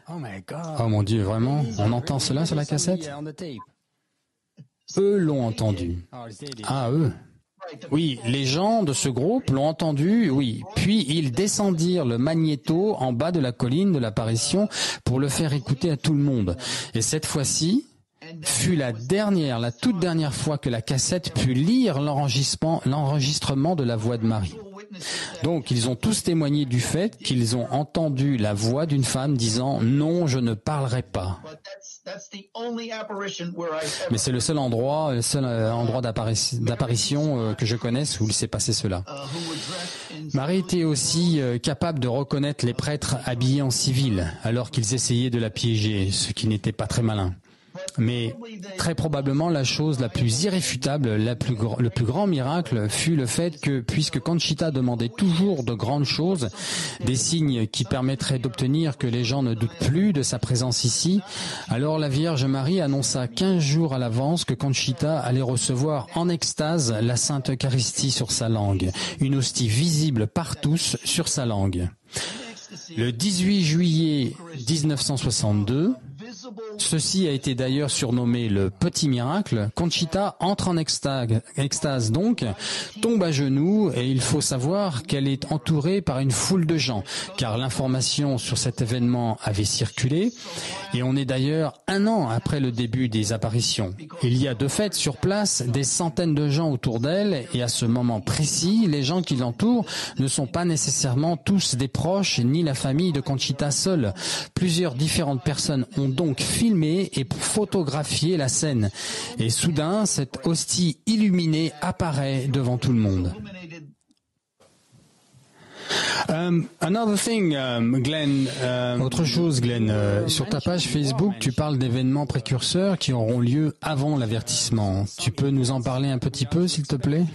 Oh mon Dieu, vraiment? On entend cela sur la cassette? Eux l'ont entendu. Ah, eux? Oui, les gens de ce groupe l'ont entendu, oui. Puis ils descendirent le magnéto en bas de la colline de l'apparition pour le faire écouter à tout le monde. Et cette fois-ci fut la toute dernière fois que la cassette put lire l'enregistrement de la voix de Marie. Donc, ils ont tous témoigné du fait qu'ils ont entendu la voix d'une femme disant « Non, je ne parlerai pas ». Mais c'est le seul endroit d'apparition que je connaisse où il s'est passé cela. Marie était aussi capable de reconnaître les prêtres habillés en civil, alors qu'ils essayaient de la piéger, ce qui n'était pas très malin. Mais très probablement la chose la plus irréfutable, le plus grand miracle fut le fait que, puisque Conchita demandait toujours de grandes choses, des signes qui permettraient d'obtenir que les gens ne doutent plus de sa présence ici, alors la Vierge Marie annonça 15 jours à l'avance que Conchita allait recevoir en extase la Sainte Eucharistie sur sa langue, une hostie visible par tous sur sa langue. Le 18 juillet 1962, ceci a été d'ailleurs surnommé le petit miracle, Conchita entre en extase donc, tombe à genoux et il faut savoir qu'elle est entourée par une foule de gens, car l'information sur cet événement avait circulé et on est d'ailleurs 1 an après le début des apparitions. Il y a de fait sur place des centaines de gens autour d'elle et à ce moment précis, les gens qui l'entourent ne sont pas nécessairement tous des proches ni la famille de Conchita seule. Plusieurs différentes personnes ont donc filmé et photographié la scène. Et soudain, cette hostie illuminée apparaît devant tout le monde. Another thing, Glenn. Autre chose, Glenn. Sur ta page Facebook, tu parles d'événements précurseurs qui auront lieu avant l'avertissement. Tu peux nous en parler un petit peu, s'il te plaît?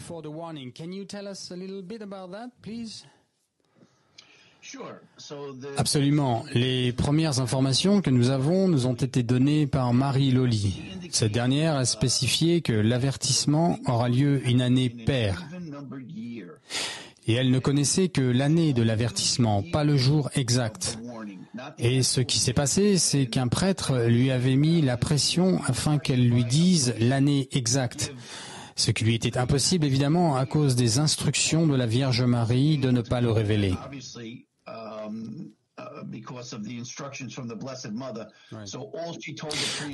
Absolument. Les premières informations que nous avons nous ont été données par Marie Lolly. Cette dernière a spécifié que l'avertissement aura lieu une année paire. Et elle ne connaissait que l'année de l'avertissement, pas le jour exact. Et ce qui s'est passé, c'est qu'un prêtre lui avait mis la pression afin qu'elle lui dise l'année exacte. Ce qui lui était impossible, évidemment, à cause des instructions de la Vierge Marie de ne pas le révéler.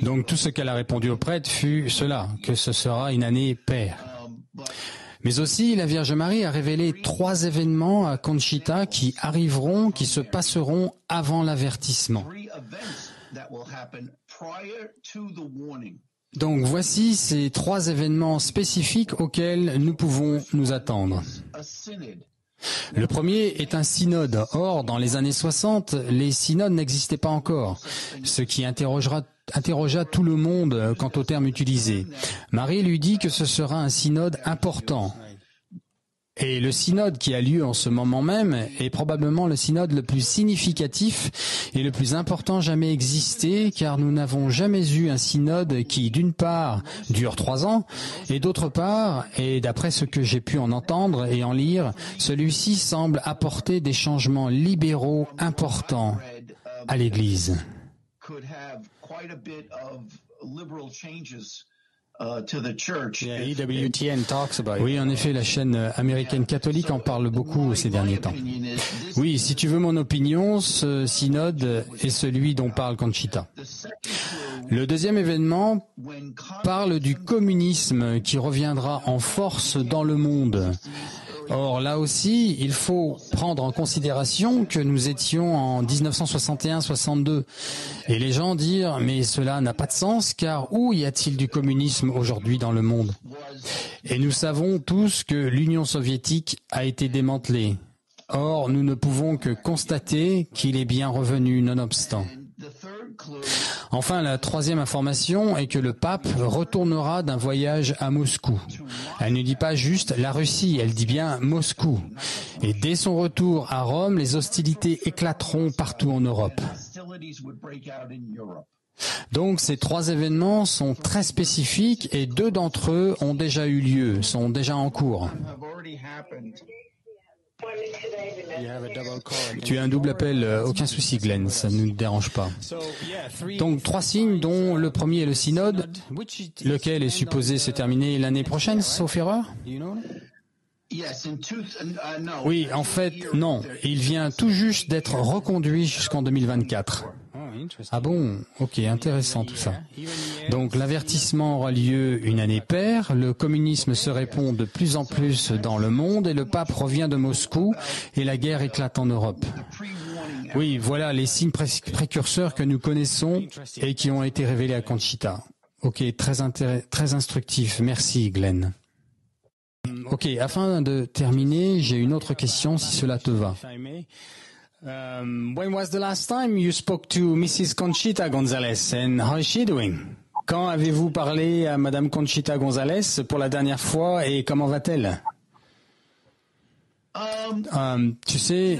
Donc tout ce qu'elle a répondu au prêtre fut cela, que ce sera une année paire. Mais aussi, la Vierge Marie a révélé 3 événements à Conchita qui arriveront, qui se passeront avant l'avertissement. Donc voici ces 3 événements spécifiques auxquels nous pouvons nous attendre. Le premier est un synode. Or, dans les années 60, les synodes n'existaient pas encore, ce qui interrogea tout le monde quant au terme utilisé. Marie lui dit que ce sera un synode important. Et le synode qui a lieu en ce moment même est probablement le synode le plus significatif et le plus important jamais existé, car nous n'avons jamais eu un synode qui, d'une part, dure 3 ans, et d'autre part, et d'après ce que j'ai pu en entendre et en lire, celui-ci semble apporter des changements libéraux importants à l'Église. Oui, en effet, la chaîne américaine catholique en parle beaucoup ces derniers temps. Oui, si tu veux mon opinion, ce synode est celui dont parle Conchita. Le deuxième événement parle du communisme qui reviendra en force dans le monde. Or, là aussi, il faut prendre en considération que nous étions en 1961-62. Et les gens dirent, mais cela n'a pas de sens, car où y a-t-il du communisme aujourd'hui dans le monde? Et nous savons tous que l'Union soviétique a été démantelée. Or, nous ne pouvons que constater qu'il est bien revenu nonobstant. Enfin, la troisième information est que le pape retournera d'un voyage à Moscou. Elle ne dit pas juste la Russie, elle dit bien Moscou. Et dès son retour à Rome, les hostilités éclateront partout en Europe. Donc ces 3 événements sont très spécifiques et 2 d'entre eux ont déjà eu lieu, sont déjà en cours. Tu as un double appel, aucun souci Glenn, ça ne nous dérange pas. Donc 3 signes dont le premier est le synode, lequel est supposé se terminer l'année prochaine, sauf erreur? Oui, en fait, non. Il vient tout juste d'être reconduit jusqu'en 2024. Ah bon, ok, intéressant tout ça. Donc l'avertissement aura lieu une année paire, le communisme se répand de plus en plus dans le monde et le pape revient de Moscou et la guerre éclate en Europe. Oui, voilà les signes précurseurs que nous connaissons et qui ont été révélés à Conchita. Ok, très instructif. Merci Glenn. Ok, afin de terminer, j'ai une autre question si cela te va. When was the last time you spoke to Mrs. Conchita Gonzalez and how is she doing? Quand avez-vous parlé à Madame Conchita Gonzalez pour la dernière fois et comment va-t-elle? Tu sais,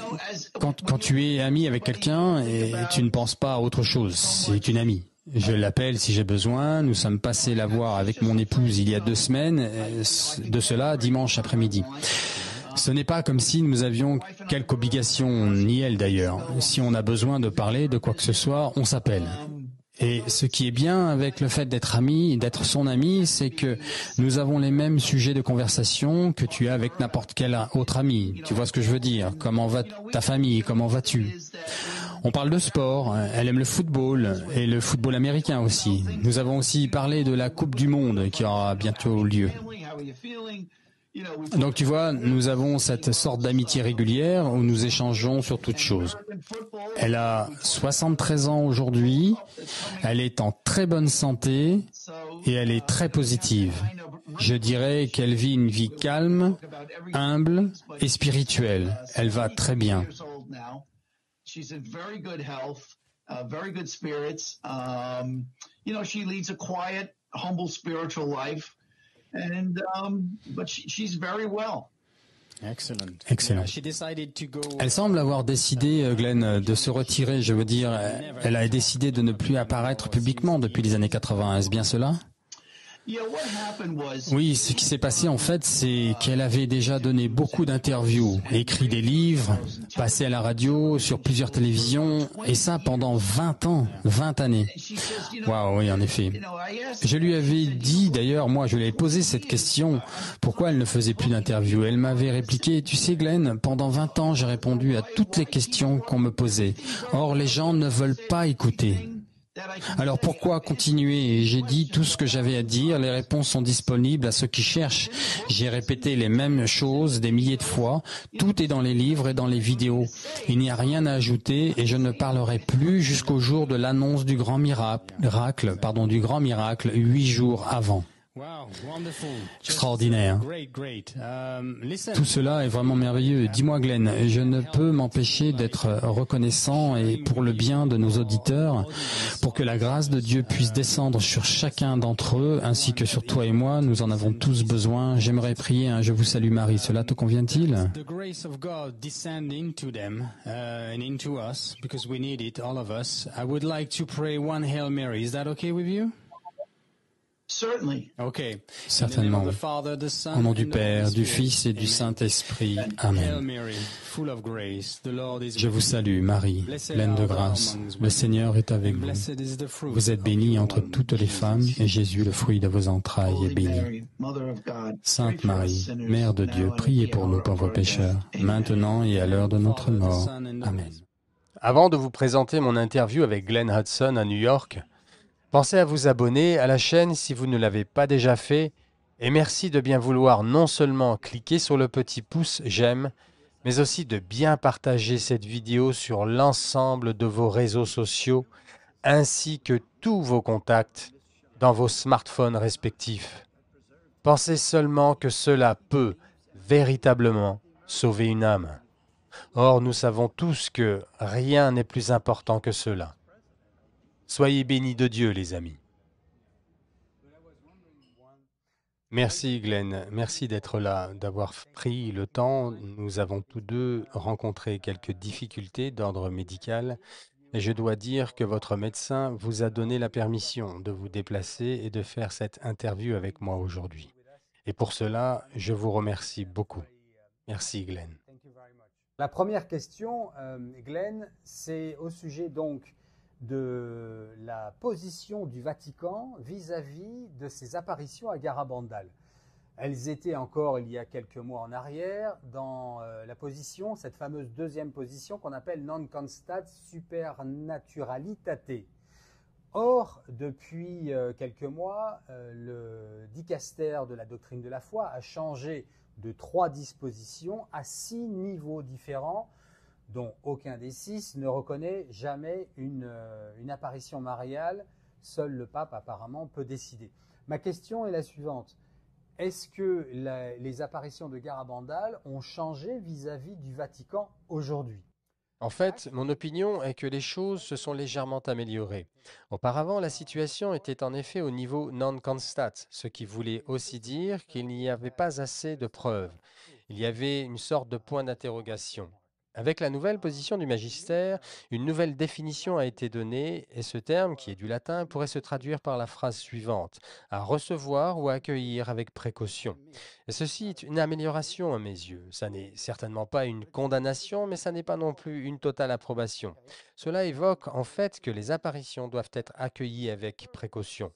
quand tu es ami avec quelqu'un et tu ne penses pas à autre chose, c'est une amie. Je l'appelle si j'ai besoin. Nous sommes passés la voir avec mon épouse il y a 2 semaines, de cela dimanche après-midi. Ce n'est pas comme si nous avions quelque obligation, ni elle d'ailleurs. Si on a besoin de parler de quoi que ce soit, on s'appelle. Et ce qui est bien avec le fait d'être ami, d'être son ami, c'est que nous avons les mêmes sujets de conversation que tu as avec n'importe quel autre ami. Tu vois ce que je veux dire? Comment va ta famille? Comment vas-tu? On parle de sport, elle aime le football et le football américain aussi. Nous avons aussi parlé de la Coupe du Monde qui aura bientôt lieu. Donc tu vois, nous avons cette sorte d'amitié régulière où nous échangeons sur toutes choses. Elle a 73 ans aujourd'hui, elle est en très bonne santé et elle est très positive. Je dirais qu'elle vit une vie calme, humble et spirituelle. Elle va très bien. She's in very good health, very good spirits. She leads a quiet, humble spiritual life, but she's very well. Excellent. Elle semble avoir décidé, Glenn, de se retirer. Je veux dire, elle a décidé de ne plus apparaître publiquement depuis les années 80. Est-ce bien cela? Oui, ce qui s'est passé en fait, c'est qu'elle avait déjà donné beaucoup d'interviews, écrit des livres, passé à la radio, sur plusieurs télévisions, et ça pendant 20 ans, 20 années. Waouh, oui, en effet. Je lui avais dit, d'ailleurs, moi, je lui ai posé cette question, pourquoi elle ne faisait plus d'interviews. Elle m'avait répliqué, tu sais Glenn, pendant 20 ans, j'ai répondu à toutes les questions qu'on me posait. Or, les gens ne veulent pas écouter. Alors pourquoi continuer? J'ai dit tout ce que j'avais à dire, les réponses sont disponibles à ceux qui cherchent. J'ai répété les mêmes choses des milliers de fois, tout est dans les livres et dans les vidéos. Il n'y a rien à ajouter et je ne parlerai plus jusqu'au jour de l'annonce du grand miracle, du grand miracle 8 jours avant. Extraordinaire. Tout cela est vraiment merveilleux. Dis-moi Glenn, je ne peux m'empêcher d'être reconnaissant et pour le bien de nos auditeurs, pour que la grâce de Dieu puisse descendre sur chacun d'entre eux, ainsi que sur toi et moi, nous en avons tous besoin. J'aimerais prier un Je vous salue Marie, cela te convient-il? Certainement. Au nom du Père, du Fils et du Saint-Esprit. Amen. Je vous salue, Marie, pleine de grâce. Le Seigneur est avec vous. Vous êtes bénie entre toutes les femmes, et Jésus, le fruit de vos entrailles, est béni. Sainte Marie, Mère de Dieu, priez pour nous pauvres pécheurs, maintenant et à l'heure de notre mort. Amen. Avant de vous présenter mon interview avec Glenn Hudson à New York, pensez à vous abonner à la chaîne si vous ne l'avez pas déjà fait et merci de bien vouloir non seulement cliquer sur le petit pouce j'aime, mais aussi de bien partager cette vidéo sur l'ensemble de vos réseaux sociaux ainsi que tous vos contacts dans vos smartphones respectifs. Pensez seulement que cela peut véritablement sauver une âme. Or, nous savons tous que rien n'est plus important que cela. Soyez bénis de Dieu, les amis. Merci Glenn, merci d'être là, d'avoir pris le temps. Nous avons tous deux rencontré quelques difficultés d'ordre médical et je dois dire que votre médecin vous a donné la permission de vous déplacer et de faire cette interview avec moi aujourd'hui. Et pour cela, je vous remercie beaucoup. Merci Glenn. La première question, Glenn, c'est au sujet donc de la position du Vatican vis-à-vis de ces apparitions à Garabandal. Elles étaient encore, il y a quelques mois en arrière, dans la position, cette fameuse deuxième position qu'on appelle non constat supernaturalitate. Or, depuis quelques mois, le dicaster de la doctrine de la foi a changé de 3 dispositions à 6 niveaux différents, dont aucun des 6 ne reconnaît jamais une apparition mariale. Seul le pape apparemment peut décider. Ma question est la suivante. Est-ce que les apparitions de Garabandal ont changé vis-à-vis du Vatican aujourd'hui? En fait, mon opinion est que les choses se sont légèrement améliorées. Auparavant, la situation était en effet au niveau non constat, ce qui voulait aussi dire qu'il n'y avait pas assez de preuves. Il y avait une sorte de point d'interrogation. Avec la nouvelle position du magistère, une nouvelle définition a été donnée et ce terme, qui est du latin, pourrait se traduire par la phrase suivante, à recevoir ou à accueillir avec précaution. Et ceci est une amélioration à mes yeux. Ça n'est certainement pas une condamnation, mais ça n'est pas non plus une totale approbation. Cela évoque en fait que les apparitions doivent être accueillies avec précaution.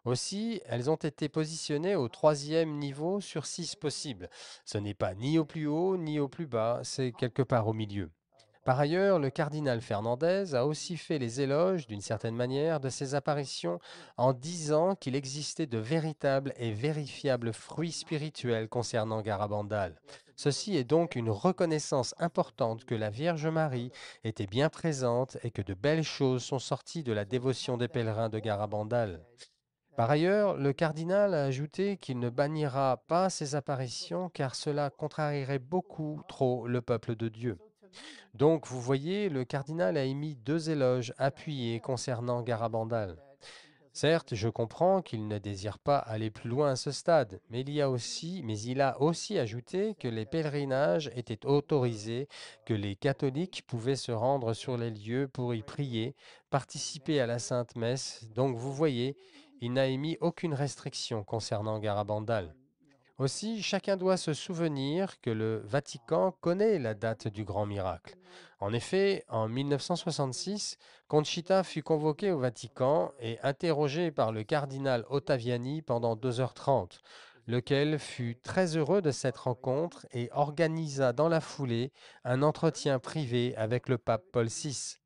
Aussi, elles ont été positionnées au 3e niveau sur 6 possibles. Ce n'est pas ni au plus haut ni au plus bas, c'est quelque part au milieu. Par ailleurs, le cardinal Fernandez a aussi fait les éloges, d'une certaine manière, de ces apparitions en disant qu'il existait de véritables et vérifiables fruits spirituels concernant Garabandal. Ceci est donc une reconnaissance importante que la Vierge Marie était bien présente et que de belles choses sont sorties de la dévotion des pèlerins de Garabandal. Par ailleurs, le cardinal a ajouté qu'il ne bannira pas ces apparitions car cela contrarierait beaucoup trop le peuple de Dieu. Donc, vous voyez, le cardinal a émis deux éloges appuyés concernant Garabandal. Certes, je comprends qu'il ne désire pas aller plus loin à ce stade, mais il a aussi ajouté que les pèlerinages étaient autorisés, que les catholiques pouvaient se rendre sur les lieux pour y prier, participer à la Sainte Messe. Donc, vous voyez, il n'a émis aucune restriction concernant Garabandal. Aussi, chacun doit se souvenir que le Vatican connaît la date du grand miracle. En effet, en 1966, Conchita fut convoquée au Vatican et interrogée par le cardinal Ottaviani pendant 2h30, lequel fut très heureux de cette rencontre et organisa dans la foulée un entretien privé avec le pape Paul VI.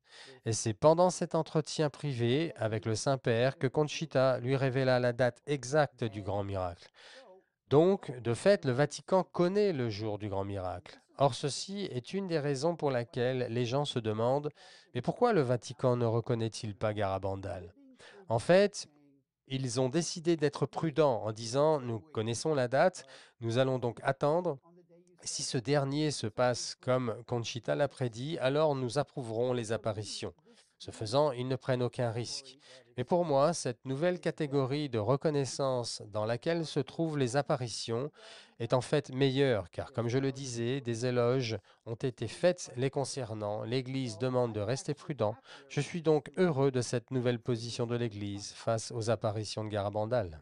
Et c'est pendant cet entretien privé avec le Saint-Père que Conchita lui révéla la date exacte du grand miracle. Donc, de fait, le Vatican connaît le jour du grand miracle. Or, ceci est une des raisons pour laquelle les gens se demandent, mais pourquoi le Vatican ne reconnaît-il pas Garabandal? En fait, ils ont décidé d'être prudents en disant, nous connaissons la date, nous allons donc attendre. Si ce dernier se passe comme Conchita l'a prédit, alors nous approuverons les apparitions. Ce faisant, ils ne prennent aucun risque. Mais pour moi, cette nouvelle catégorie de reconnaissance dans laquelle se trouvent les apparitions est en fait meilleure, car comme je le disais, des éloges ont été faits les concernant. L'Église demande de rester prudent. Je suis donc heureux de cette nouvelle position de l'Église face aux apparitions de Garabandal.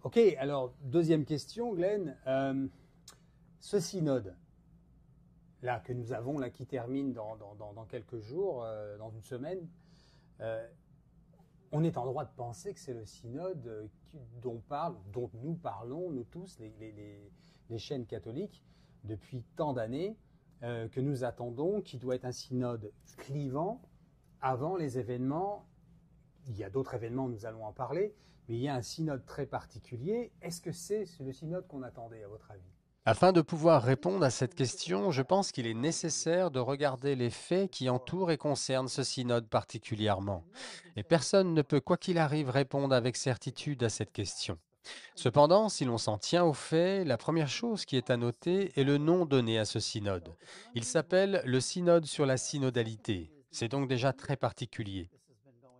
Ok, alors deuxième question, Glenn. Ce synode, là, que nous avons, là, qui termine dans quelques jours, dans une semaine, on est en droit de penser que c'est le synode dont nous parlons, nous tous, les chaînes catholiques, depuis tant d'années, que nous attendons, qui doit être un synode clivant avant les événements. Il y a d'autres événements, nous allons en parler, mais il y a un synode très particulier. Est-ce que c'est le synode qu'on attendait, à votre avis ? Afin de pouvoir répondre à cette question, je pense qu'il est nécessaire de regarder les faits qui entourent et concernent ce synode particulièrement. Et personne ne peut, quoi qu'il arrive, répondre avec certitude à cette question. Cependant, si l'on s'en tient aux faits, la première chose qui est à noter est le nom donné à ce synode. Il s'appelle le synode sur la synodalité. C'est donc déjà très particulier.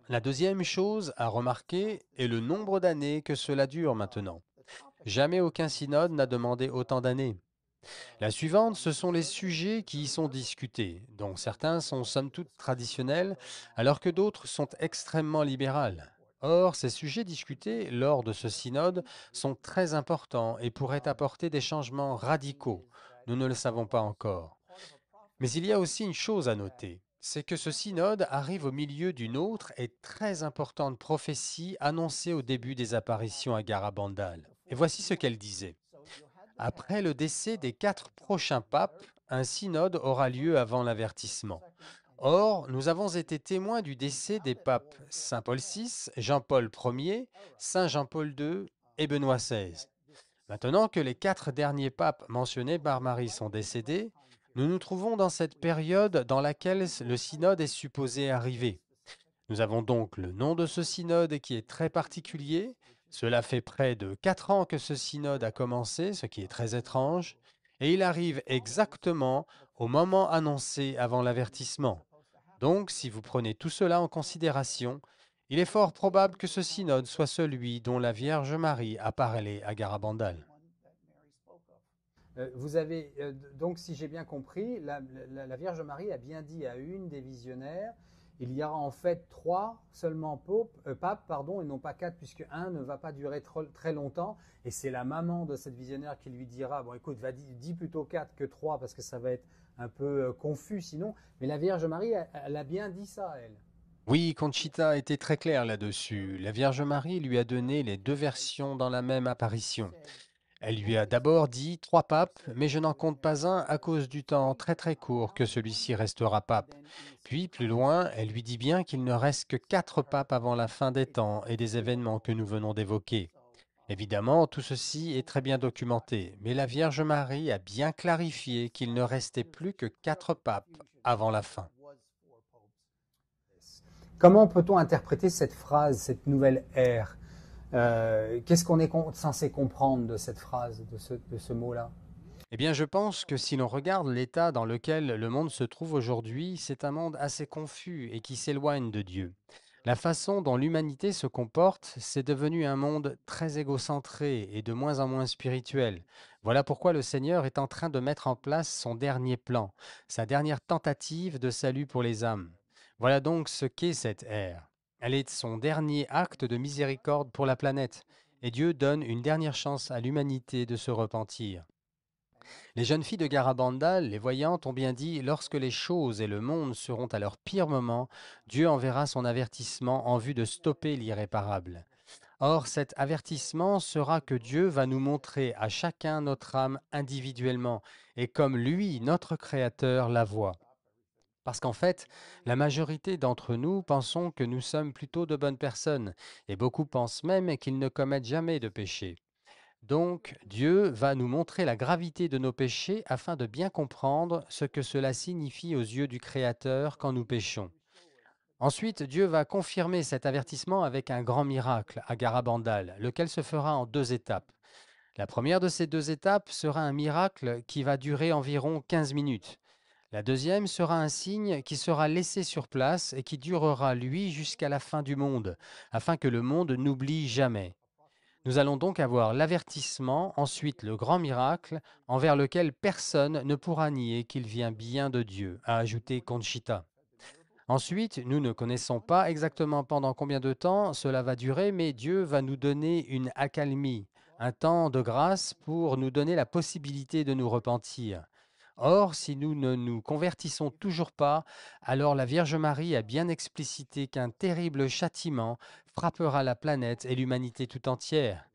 La deuxième chose à remarquer est le nombre d'années que cela dure maintenant. Jamais aucun synode n'a demandé autant d'années. La suivante, ce sont les sujets qui y sont discutés, dont certains sont somme toute traditionnels, alors que d'autres sont extrêmement libérales. Or, ces sujets discutés lors de ce synode sont très importants et pourraient apporter des changements radicaux. Nous ne le savons pas encore. Mais il y a aussi une chose à noter, c'est que ce synode arrive au milieu d'une autre et très importante prophétie annoncée au début des apparitions à Garabandal. Et voici ce qu'elle disait. Après le décès des 4 prochains papes, un synode aura lieu avant l'avertissement. Or, nous avons été témoins du décès des papes Saint Paul VI, Jean-Paul Ier, Saint Jean-Paul II et Benoît XVI. Maintenant que les 4 derniers papes mentionnés par Marie sont décédés, nous nous trouvons dans cette période dans laquelle le synode est supposé arriver. Nous avons donc le nom de ce synode qui est très particulier. Cela fait près de 4 ans que ce synode a commencé, ce qui est très étrange, et il arrive exactement au moment annoncé avant l'avertissement. Donc, si vous prenez tout cela en considération, il est fort probable que ce synode soit celui dont la Vierge Marie a parlé à Garabandal. Vous avez, donc, si j'ai bien compris, la Vierge Marie a bien dit à une des visionnaires, il y aura en fait 3 seulement papes, et non pas 4, puisque un ne va pas durer très longtemps. Et c'est la maman de cette visionnaire qui lui dira, bon écoute, dis plutôt 4 que 3, parce que ça va être un peu confus sinon. Mais la Vierge Marie, elle a bien dit ça, elle. Oui, Conchita était très claire là-dessus. La Vierge Marie lui a donné les 2 versions dans la même apparition. Elle lui a d'abord dit 3 papes, mais je n'en compte pas un à cause du temps très très court que celui-ci restera pape. Puis, plus loin, elle lui dit bien qu'il ne reste que 4 papes avant la fin des temps et des événements que nous venons d'évoquer. Évidemment, tout ceci est très bien documenté, mais la Vierge Marie a bien clarifié qu'il ne restait plus que 4 papes avant la fin. Comment peut-on interpréter cette phrase, cette nouvelle ère ? Qu'est-ce qu'on est censé comprendre de cette phrase, de ce mot-là? Eh bien, je pense que si l'on regarde l'état dans lequel le monde se trouve aujourd'hui, c'est un monde assez confus et qui s'éloigne de Dieu. La façon dont l'humanité se comporte, c'est devenu un monde très égocentré et de moins en moins spirituel. Voilà pourquoi le Seigneur est en train de mettre en place son dernier plan, sa dernière tentative de salut pour les âmes. Voilà donc ce qu'est cette ère. Elle est son dernier acte de miséricorde pour la planète, et Dieu donne une dernière chance à l'humanité de se repentir. Les jeunes filles de Garabandal, les voyantes, ont bien dit, lorsque les choses et le monde seront à leur pire moment, Dieu enverra son avertissement en vue de stopper l'irréparable. Or, cet avertissement sera que Dieu va nous montrer à chacun notre âme individuellement, et comme lui, notre Créateur, la voit. Parce qu'en fait, la majorité d'entre nous pensons que nous sommes plutôt de bonnes personnes, et beaucoup pensent même qu'ils ne commettent jamais de péché. Donc, Dieu va nous montrer la gravité de nos péchés afin de bien comprendre ce que cela signifie aux yeux du Créateur quand nous péchons. Ensuite, Dieu va confirmer cet avertissement avec un grand miracle à Garabandal, lequel se fera en 2 étapes. La première de ces 2 étapes sera un miracle qui va durer environ 15 minutes. La deuxième sera un signe qui sera laissé sur place et qui durera, lui, jusqu'à la fin du monde, afin que le monde n'oublie jamais. Nous allons donc avoir l'avertissement, ensuite le grand miracle, envers lequel personne ne pourra nier qu'il vient bien de Dieu, a ajouté Conchita. Ensuite, nous ne connaissons pas exactement pendant combien de temps cela va durer, mais Dieu va nous donner une accalmie, un temps de grâce pour nous donner la possibilité de nous repentir. Or, si nous ne nous convertissons toujours pas, alors la Vierge Marie a bien explicité qu'un terrible châtiment frappera la planète et l'humanité tout entière.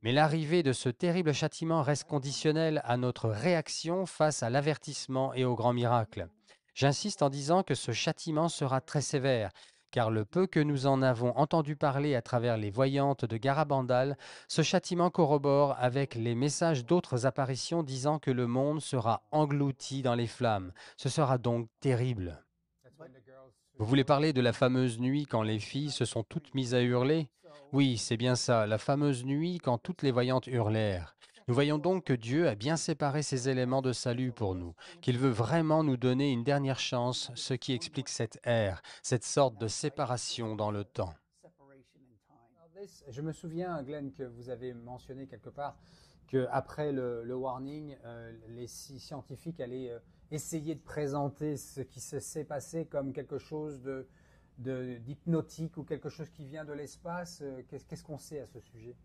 Mais l'arrivée de ce terrible châtiment reste conditionnelle à notre réaction face à l'avertissement et au grand miracle. J'insiste en disant que ce châtiment sera très sévère, car le peu que nous en avons entendu parler à travers les voyantes de Garabandal, ce châtiment corrobore avec les messages d'autres apparitions disant que le monde sera englouti dans les flammes. Ce sera donc terrible. Vous voulez parler de la fameuse nuit quand les filles se sont toutes mises à hurler? Oui, c'est bien ça, la fameuse nuit quand toutes les voyantes hurlèrent. Nous voyons donc que Dieu a bien séparé ces éléments de salut pour nous, qu'il veut vraiment nous donner une dernière chance, ce qui explique cette ère, cette sorte de séparation dans le temps. Je me souviens, Glenn, que vous avez mentionné quelque part qu'après le warning, les scientifiques allaient essayer de présenter ce qui s'est passé comme quelque chose d'hypnotique ou quelque chose qui vient de l'espace. Qu'est-ce qu'on sait à ce sujet?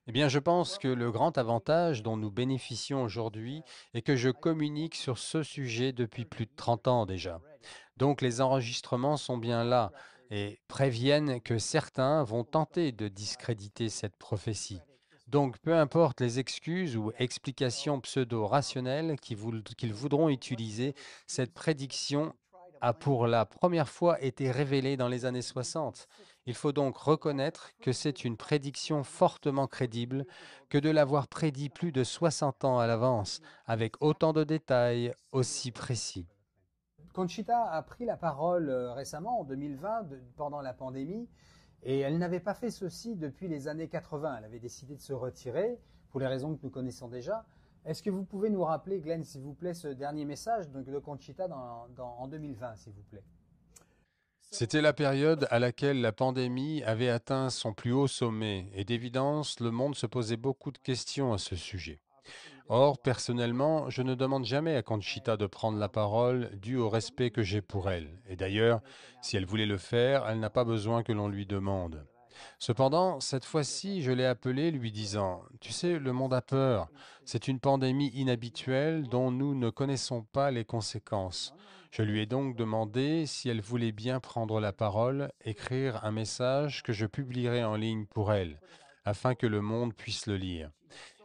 Eh bien, je pense que le grand avantage dont nous bénéficions aujourd'hui est que je communique sur ce sujet depuis plus de 30 ans déjà. Donc les enregistrements sont bien là et préviennent que certains vont tenter de discréditer cette prophétie. Donc peu importe les excuses ou explications pseudo-rationnelles qu'ils voudront utiliser, cette prédiction a pour la première fois été révélée dans les années 60. Il faut donc reconnaître que c'est une prédiction fortement crédible que de l'avoir prédit plus de 60 ans à l'avance, avec autant de détails aussi précis. Conchita a pris la parole récemment, en 2020, pendant la pandémie, et elle n'avait pas fait ceci depuis les années 80. Elle avait décidé de se retirer, pour les raisons que nous connaissons déjà. Est-ce que vous pouvez nous rappeler, Glenn, s'il vous plaît, ce dernier message de Conchita en 2020, s'il vous plaît? C'était la période à laquelle la pandémie avait atteint son plus haut sommet et d'évidence, le monde se posait beaucoup de questions à ce sujet. Or, personnellement, je ne demande jamais à Conchita de prendre la parole dû au respect que j'ai pour elle. Et d'ailleurs, si elle voulait le faire, elle n'a pas besoin que l'on lui demande. Cependant, cette fois-ci, je l'ai appelée lui disant, tu sais, le monde a peur. C'est une pandémie inhabituelle dont nous ne connaissons pas les conséquences. Je lui ai donc demandé si elle voulait bien prendre la parole, écrire un message que je publierai en ligne pour elle, afin que le monde puisse le lire.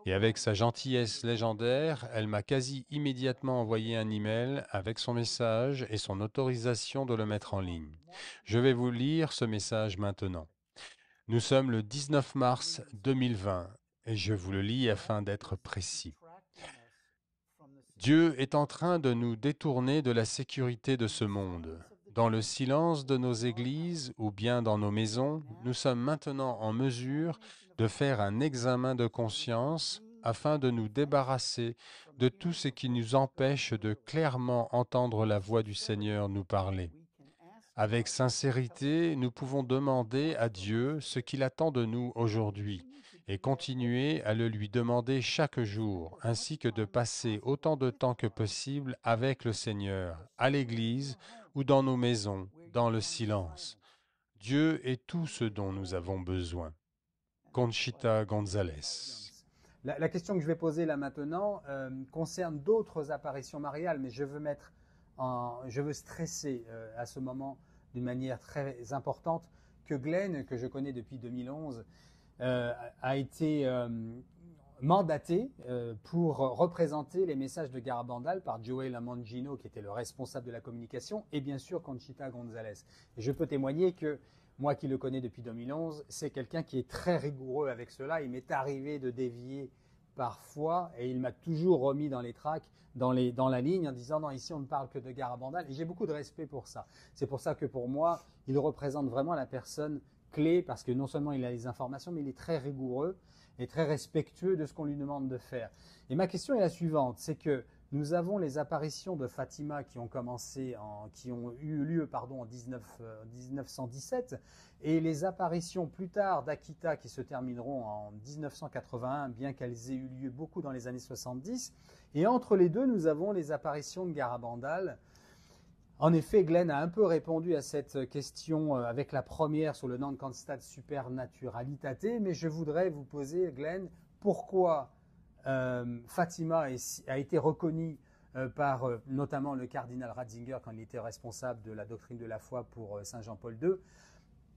Et avec sa gentillesse légendaire, elle m'a quasi immédiatement envoyé un email avec son message et son autorisation de le mettre en ligne. Je vais vous lire ce message maintenant. Nous sommes le 19 mars 2020 et je vous le lis afin d'être précis. Dieu est en train de nous détourner de la sécurité de ce monde. Dans le silence de nos églises ou bien dans nos maisons, nous sommes maintenant en mesure de faire un examen de conscience afin de nous débarrasser de tout ce qui nous empêche de clairement entendre la voix du Seigneur nous parler. Avec sincérité, nous pouvons demander à Dieu ce qu'il attend de nous aujourd'hui et continuer à le lui demander chaque jour, ainsi que de passer autant de temps que possible avec le Seigneur, à l'Église ou dans nos maisons, dans le silence. Dieu est tout ce dont nous avons besoin. Conchita González. La question que je vais poser là maintenant concerne d'autres apparitions mariales, mais je veux stresser à ce moment d'une manière très importante que Glenn, que je connais depuis 2011, a été mandaté pour représenter les messages de Garabandal par Joel Amangino, qui était le responsable de la communication, et bien sûr Conchita González. Et je peux témoigner que moi qui le connais depuis 2011, c'est quelqu'un qui est très rigoureux avec cela. Il m'est arrivé de dévier parfois et il m'a toujours remis dans les tracks, dans la ligne en disant non, ici on ne parle que de Garabandal. Et j'ai beaucoup de respect pour ça. C'est pour ça que pour moi, il représente vraiment la personne clé parce que non seulement il a les informations, mais il est très rigoureux et très respectueux de ce qu'on lui demande de faire. Et ma question est la suivante, c'est que nous avons les apparitions de Fatima qui ont eu lieu en 1917 et les apparitions plus tard d'Akita qui se termineront en 1981, bien qu'elles aient eu lieu beaucoup dans les années 70. Et entre les deux, nous avons les apparitions de Garabandal. En effet, Glenn a un peu répondu à cette question avec la première sur le Non Constat Supernaturalitate, mais je voudrais vous poser, Glenn, pourquoi Fatima a été reconnue par notamment le cardinal Ratzinger quand il était responsable de la doctrine de la foi pour Saint Jean-Paul II,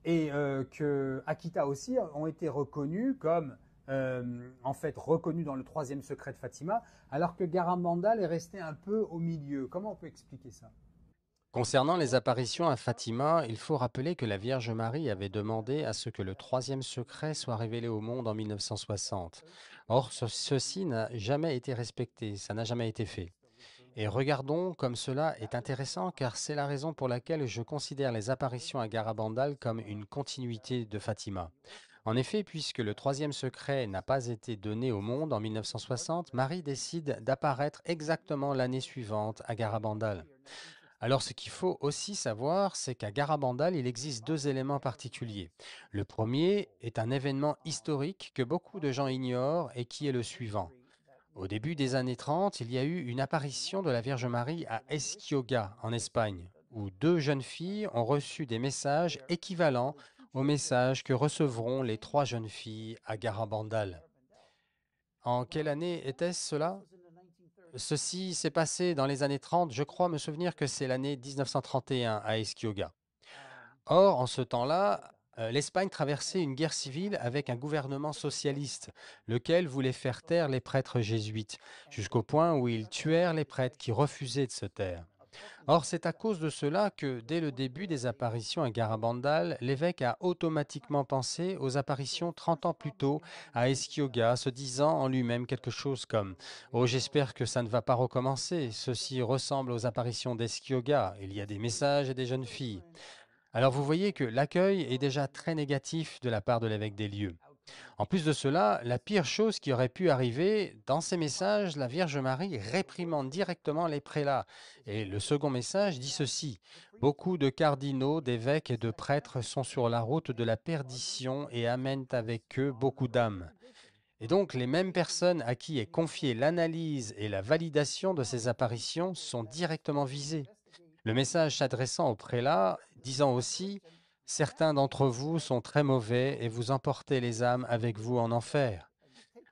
et que Akita aussi ont été reconnus comme reconnus dans le troisième secret de Fatima, alors que Garabandal est resté un peu au milieu. Comment on peut expliquer ça ? Concernant les apparitions à Fatima, il faut rappeler que la Vierge Marie avait demandé à ce que le troisième secret soit révélé au monde en 1960. Or, ceci n'a jamais été respecté, ça n'a jamais été fait. Et regardons comme cela est intéressant car c'est la raison pour laquelle je considère les apparitions à Garabandal comme une continuité de Fatima. En effet, puisque le troisième secret n'a pas été donné au monde en 1960, Marie décide d'apparaître exactement l'année suivante à Garabandal. Alors ce qu'il faut aussi savoir, c'est qu'à Garabandal, il existe deux éléments particuliers. Le premier est un événement historique que beaucoup de gens ignorent et qui est le suivant. Au début des années 30, il y a eu une apparition de la Vierge Marie à Esquioga, en Espagne, où deux jeunes filles ont reçu des messages équivalents aux messages que recevront les trois jeunes filles à Garabandal. En quelle année était-ce cela ? Ceci s'est passé dans les années 30, je crois me souvenir que c'est l'année 1931 à Esquioga. Or, en ce temps-là, l'Espagne traversait une guerre civile avec un gouvernement socialiste, lequel voulait faire taire les prêtres jésuites, jusqu'au point où ils tuèrent les prêtres qui refusaient de se taire. Or, c'est à cause de cela que, dès le début des apparitions à Garabandal, l'évêque a automatiquement pensé aux apparitions 30 ans plus tôt à Esquioga, se disant en lui-même quelque chose comme « Oh, j'espère que ça ne va pas recommencer, ceci ressemble aux apparitions d'Esquioga, il y a des messages et des jeunes filles. » Alors vous voyez que l'accueil est déjà très négatif de la part de l'évêque des lieux. En plus de cela, la pire chose qui aurait pu arriver, dans ces messages, la Vierge Marie réprimande directement les prélats. Et le second message dit ceci: beaucoup de cardinaux, d'évêques et de prêtres sont sur la route de la perdition et amènent avec eux beaucoup d'âmes. Et donc, les mêmes personnes à qui est confiée l'analyse et la validation de ces apparitions sont directement visées. Le message s'adressant aux prélats, disant aussi: certains d'entre vous sont très mauvais et vous emportez les âmes avec vous en enfer.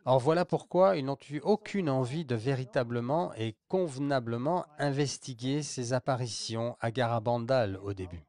Or voilà pourquoi ils n'ont eu aucune envie de véritablement et convenablement investiguer ces apparitions à Garabandal au début.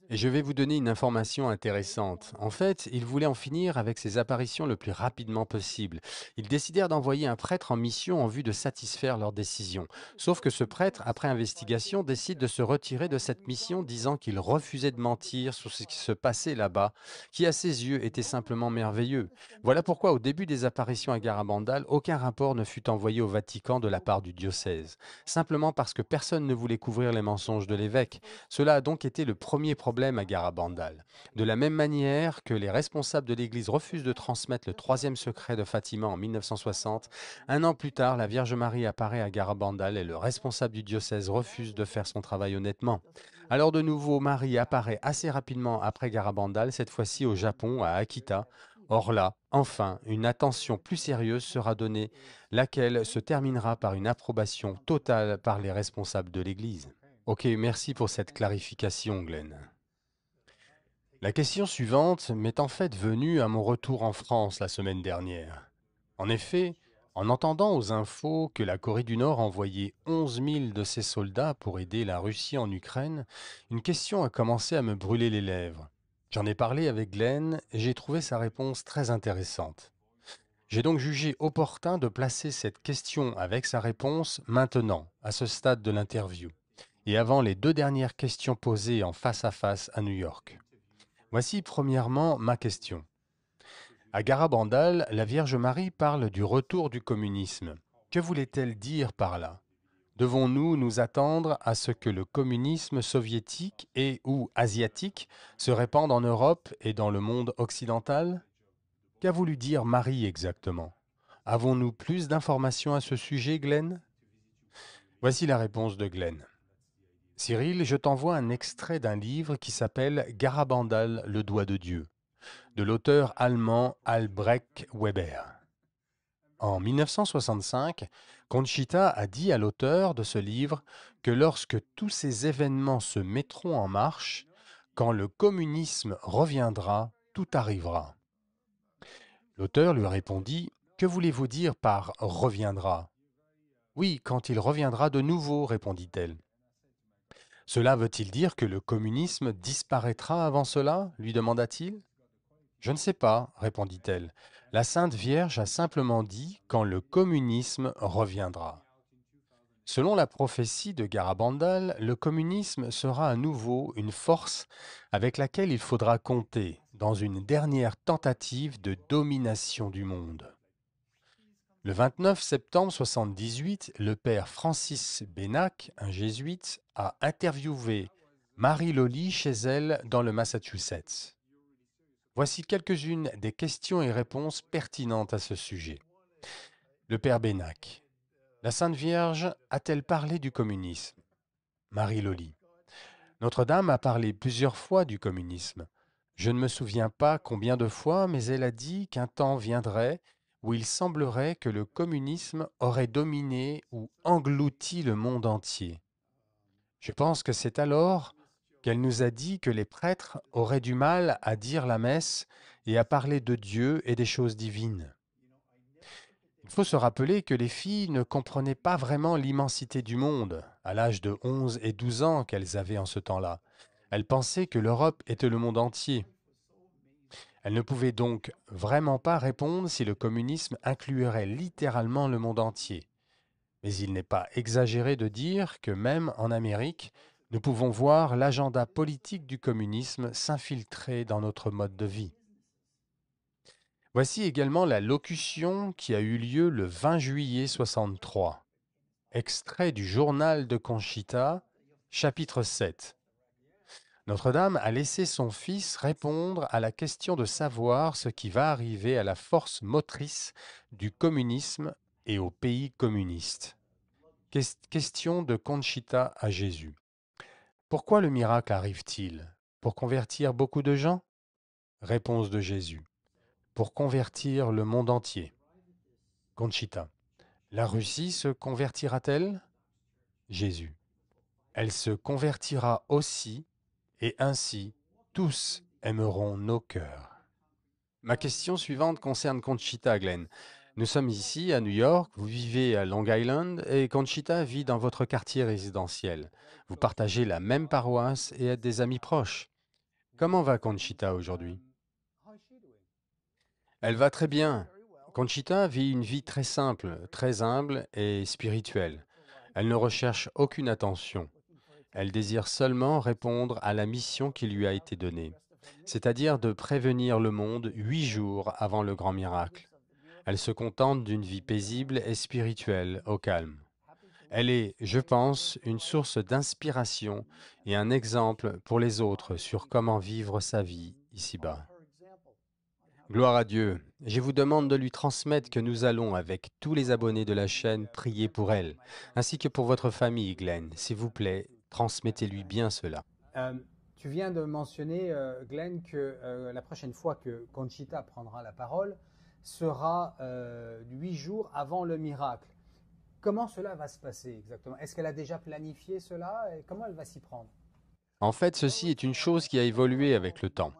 Et je vais vous donner une information intéressante. En fait, ils voulaient en finir avec ces apparitions le plus rapidement possible. Ils décidèrent d'envoyer un prêtre en mission en vue de satisfaire leur décision. Sauf que ce prêtre, après investigation, décide de se retirer de cette mission, disant qu'il refusait de mentir sur ce qui se passait là-bas, qui à ses yeux était simplement merveilleux. Voilà pourquoi au début des apparitions à Garabandal, aucun rapport ne fut envoyé au Vatican de la part du diocèse. Simplement parce que personne ne voulait couvrir les mensonges de l'évêque. Cela a donc été le premier problème à Garabandal. De la même manière que les responsables de l'Église refusent de transmettre le troisième secret de Fatima en 1960, un an plus tard, la Vierge Marie apparaît à Garabandal et le responsable du diocèse refuse de faire son travail honnêtement. Alors de nouveau, Marie apparaît assez rapidement après Garabandal, cette fois-ci au Japon, à Akita. Or là, enfin, une attention plus sérieuse sera donnée, laquelle se terminera par une approbation totale par les responsables de l'Église. Ok, merci pour cette clarification, Glenn. La question suivante m'est en fait venue à mon retour en France la semaine dernière. En effet, en entendant aux infos que la Corée du Nord envoyait 11 000 de ses soldats pour aider la Russie en Ukraine, une question a commencé à me brûler les lèvres. J'en ai parlé avec Glenn et j'ai trouvé sa réponse très intéressante. J'ai donc jugé opportun de placer cette question avec sa réponse maintenant, à ce stade de l'interview, et avant les deux dernières questions posées en face à New York. Voici premièrement ma question. À Garabandal, la Vierge Marie parle du retour du communisme. Que voulait-elle dire par là? Devons-nous nous attendre à ce que le communisme soviétique et ou asiatique se répande en Europe et dans le monde occidental? Qu'a voulu dire Marie exactement? Avons-nous plus d'informations à ce sujet, Glenn? Voici la réponse de Glenn. Cyril, je t'envoie un extrait d'un livre qui s'appelle Garabandal, le doigt de Dieu, de l'auteur allemand Albrecht Weber. En 1965, Conchita a dit à l'auteur de ce livre que lorsque tous ces événements se mettront en marche, quand le communisme reviendra, tout arrivera. L'auteur lui répondit: « Que voulez-vous dire par reviendra ?» Oui, quand il reviendra de nouveau, répondit-elle. Cela veut-il dire que le communisme disparaîtra avant cela? Lui demanda-t-il. Je ne sais pas, répondit-elle. La Sainte Vierge a simplement dit quand le communisme reviendra. Selon la prophétie de Garabandal, le communisme sera à nouveau une force avec laquelle il faudra compter dans une dernière tentative de domination du monde. Le 29 septembre 1978, le père Francis Bénac, un jésuite, a interviewé Marie Loli chez elle dans le Massachusetts. Voici quelques-unes des questions et réponses pertinentes à ce sujet. Le père Bénac. La Sainte Vierge a-t-elle parlé du communisme? Marie Loli. Notre-Dame a parlé plusieurs fois du communisme. Je ne me souviens pas combien de fois, mais elle a dit qu'un temps viendrait où il semblerait que le communisme aurait dominé ou englouti le monde entier. Je pense que c'est alors qu'elle nous a dit que les prêtres auraient du mal à dire la messe et à parler de Dieu et des choses divines. Il faut se rappeler que les filles ne comprenaient pas vraiment l'immensité du monde, à l'âge de 11 et 12 ans qu'elles avaient en ce temps-là. Elles pensaient que l'Europe était le monde entier. Elles ne pouvaient donc vraiment pas répondre si le communisme inclurait littéralement le monde entier. Mais il n'est pas exagéré de dire que même en Amérique, nous pouvons voir l'agenda politique du communisme s'infiltrer dans notre mode de vie. Voici également la locution qui a eu lieu le 20 juillet 63. Extrait du journal de Conchita, chapitre 7. Notre-Dame a laissé son fils répondre à la question de savoir ce qui va arriver à la force motrice du communisme et aux pays communistes. Question de Conchita à Jésus. Pourquoi le miracle arrive-t-il? Pour convertir beaucoup de gens? Réponse de Jésus. Pour convertir le monde entier. Conchita. La Russie se convertira-t-elle? Jésus. Elle se convertira aussi, et ainsi tous aimeront nos cœurs. Ma question suivante concerne Conchita, Glenn. Nous sommes ici à New York, vous vivez à Long Island et Conchita vit dans votre quartier résidentiel. Vous partagez la même paroisse et êtes des amis proches. Comment va Conchita aujourd'hui? Elle va très bien. Conchita vit une vie très simple, très humble et spirituelle. Elle ne recherche aucune attention. Elle désire seulement répondre à la mission qui lui a été donnée, c'est-à-dire de prévenir le monde 8 jours avant le grand miracle. Elle se contente d'une vie paisible et spirituelle, au calme. Elle est, je pense, une source d'inspiration et un exemple pour les autres sur comment vivre sa vie ici-bas. Gloire à Dieu. Je vous demande de lui transmettre que nous allons, avec tous les abonnés de la chaîne, prier pour elle, ainsi que pour votre famille, Glenn. S'il vous plaît, transmettez-lui bien cela. Tu viens de mentionner, Glenn, que la prochaine fois que Conchita prendra la parole sera 8 jours avant le miracle. Comment cela va se passer exactement? Est-ce qu'elle a déjà planifié cela et comment elle va s'y prendre? En fait, ceci est une chose qui a évolué avec le temps.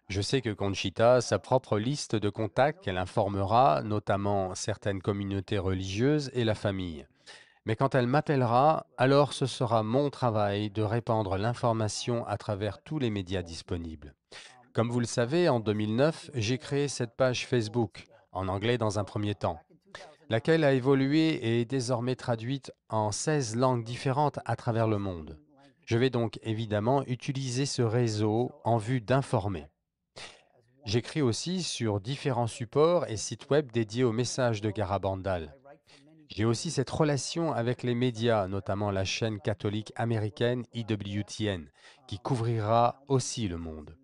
Je sais que Conchita a sa propre liste de contacts qu'elle informera, notamment certaines communautés religieuses et la famille. Mais quand elle m'appellera, alors ce sera mon travail de répandre l'information à travers tous les médias disponibles. Comme vous le savez, en 2009, j'ai créé cette page Facebook, en anglais dans un premier temps, laquelle a évolué et est désormais traduite en 16 langues différentes à travers le monde. Je vais donc évidemment utiliser ce réseau en vue d'informer. J'écris aussi sur différents supports et sites web dédiés aux messages de Garabandal. J'ai aussi cette relation avec les médias, notamment la chaîne catholique américaine EWTN, qui couvrira aussi le monde.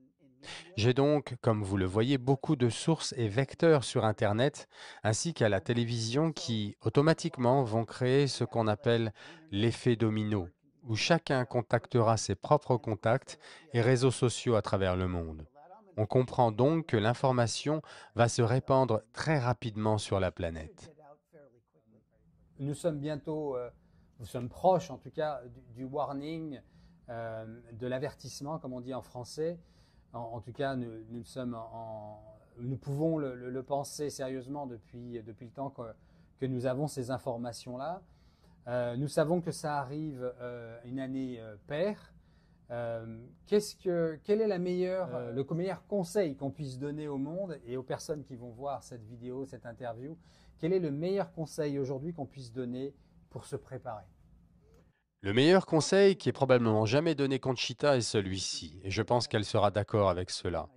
J'ai donc, comme vous le voyez, beaucoup de sources et vecteurs sur Internet, ainsi qu'à la télévision qui, automatiquement, vont créer ce qu'on appelle l'effet domino, où chacun contactera ses propres contacts et réseaux sociaux à travers le monde. On comprend donc que l'information va se répandre très rapidement sur la planète. Nous sommes bientôt, nous sommes proches en tout cas du warning, de l'avertissement, comme on dit en français. En tout cas, nous pouvons le penser sérieusement depuis le temps que nous avons ces informations-là. Nous savons que ça arrive une année paire. Quel est le meilleur conseil qu'on puisse donner au monde et aux personnes qui vont voir cette vidéo, cette interview? Quel est le meilleur conseil aujourd'hui qu'on puisse donner pour se préparer? Le meilleur conseil qui est probablement jamais donné Conchita est celui-ci, et je pense qu'elle sera d'accord avec cela.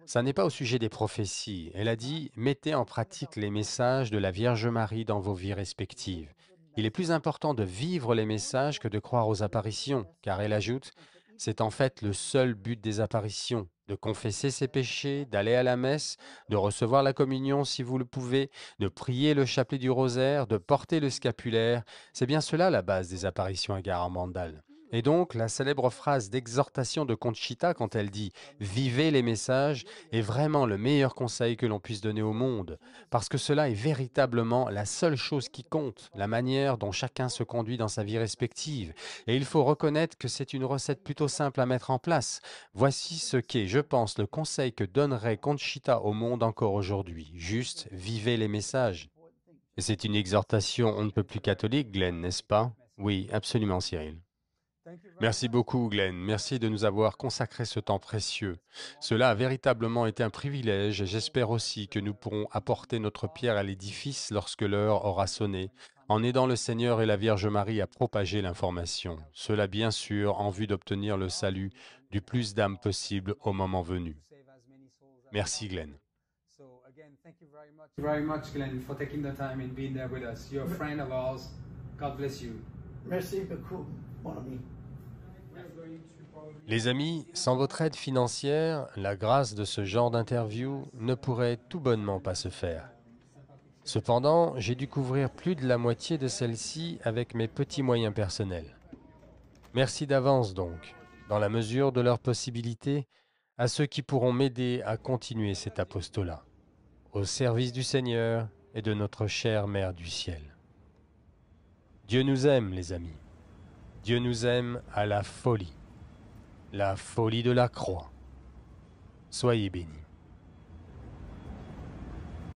Ça n'est pas au sujet des prophéties. Elle a dit « Mettez en pratique les messages de la Vierge Marie dans vos vies respectives. Il est plus important de vivre les messages que de croire aux apparitions, car elle ajoute « C'est en fait le seul but des apparitions, de confesser ses péchés, d'aller à la messe, de recevoir la communion si vous le pouvez, de prier le chapelet du rosaire, de porter le scapulaire. C'est bien cela la base des apparitions à Garabandal. » Et donc, la célèbre phrase d'exhortation de Conchita quand elle dit « Vivez les messages » est vraiment le meilleur conseil que l'on puisse donner au monde, parce que cela est véritablement la seule chose qui compte, la manière dont chacun se conduit dans sa vie respective. Et il faut reconnaître que c'est une recette plutôt simple à mettre en place. Voici ce qu'est, je pense, le conseil que donnerait Conchita au monde encore aujourd'hui. Juste, vivez les messages. Et c'est une exhortation on ne peut plus catholique, Glenn, n'est-ce pas? Oui, absolument, Cyril. Merci beaucoup, Glenn. Merci de nous avoir consacré ce temps précieux. Cela a véritablement été un privilège et j'espère aussi que nous pourrons apporter notre pierre à l'édifice lorsque l'heure aura sonné, en aidant le Seigneur et la Vierge Marie à propager l'information. Cela, bien sûr, en vue d'obtenir le salut du plus d'âmes possible au moment venu. Merci, Glenn. Thank you very much, Glenn, for taking the time and being there with us. You're a friend of ours. God bless you. Merci beaucoup, mon ami. Les amis, sans votre aide financière, la grâce de ce genre d'interview ne pourrait tout bonnement pas se faire. Cependant, j'ai dû couvrir plus de la moitié de celle-ci avec mes petits moyens personnels. Merci d'avance donc, dans la mesure de leurs possibilités, à ceux qui pourront m'aider à continuer cet apostolat, au service du Seigneur et de notre chère Mère du ciel. Dieu nous aime, les amis. Dieu nous aime à la folie de la croix. Soyez bénis.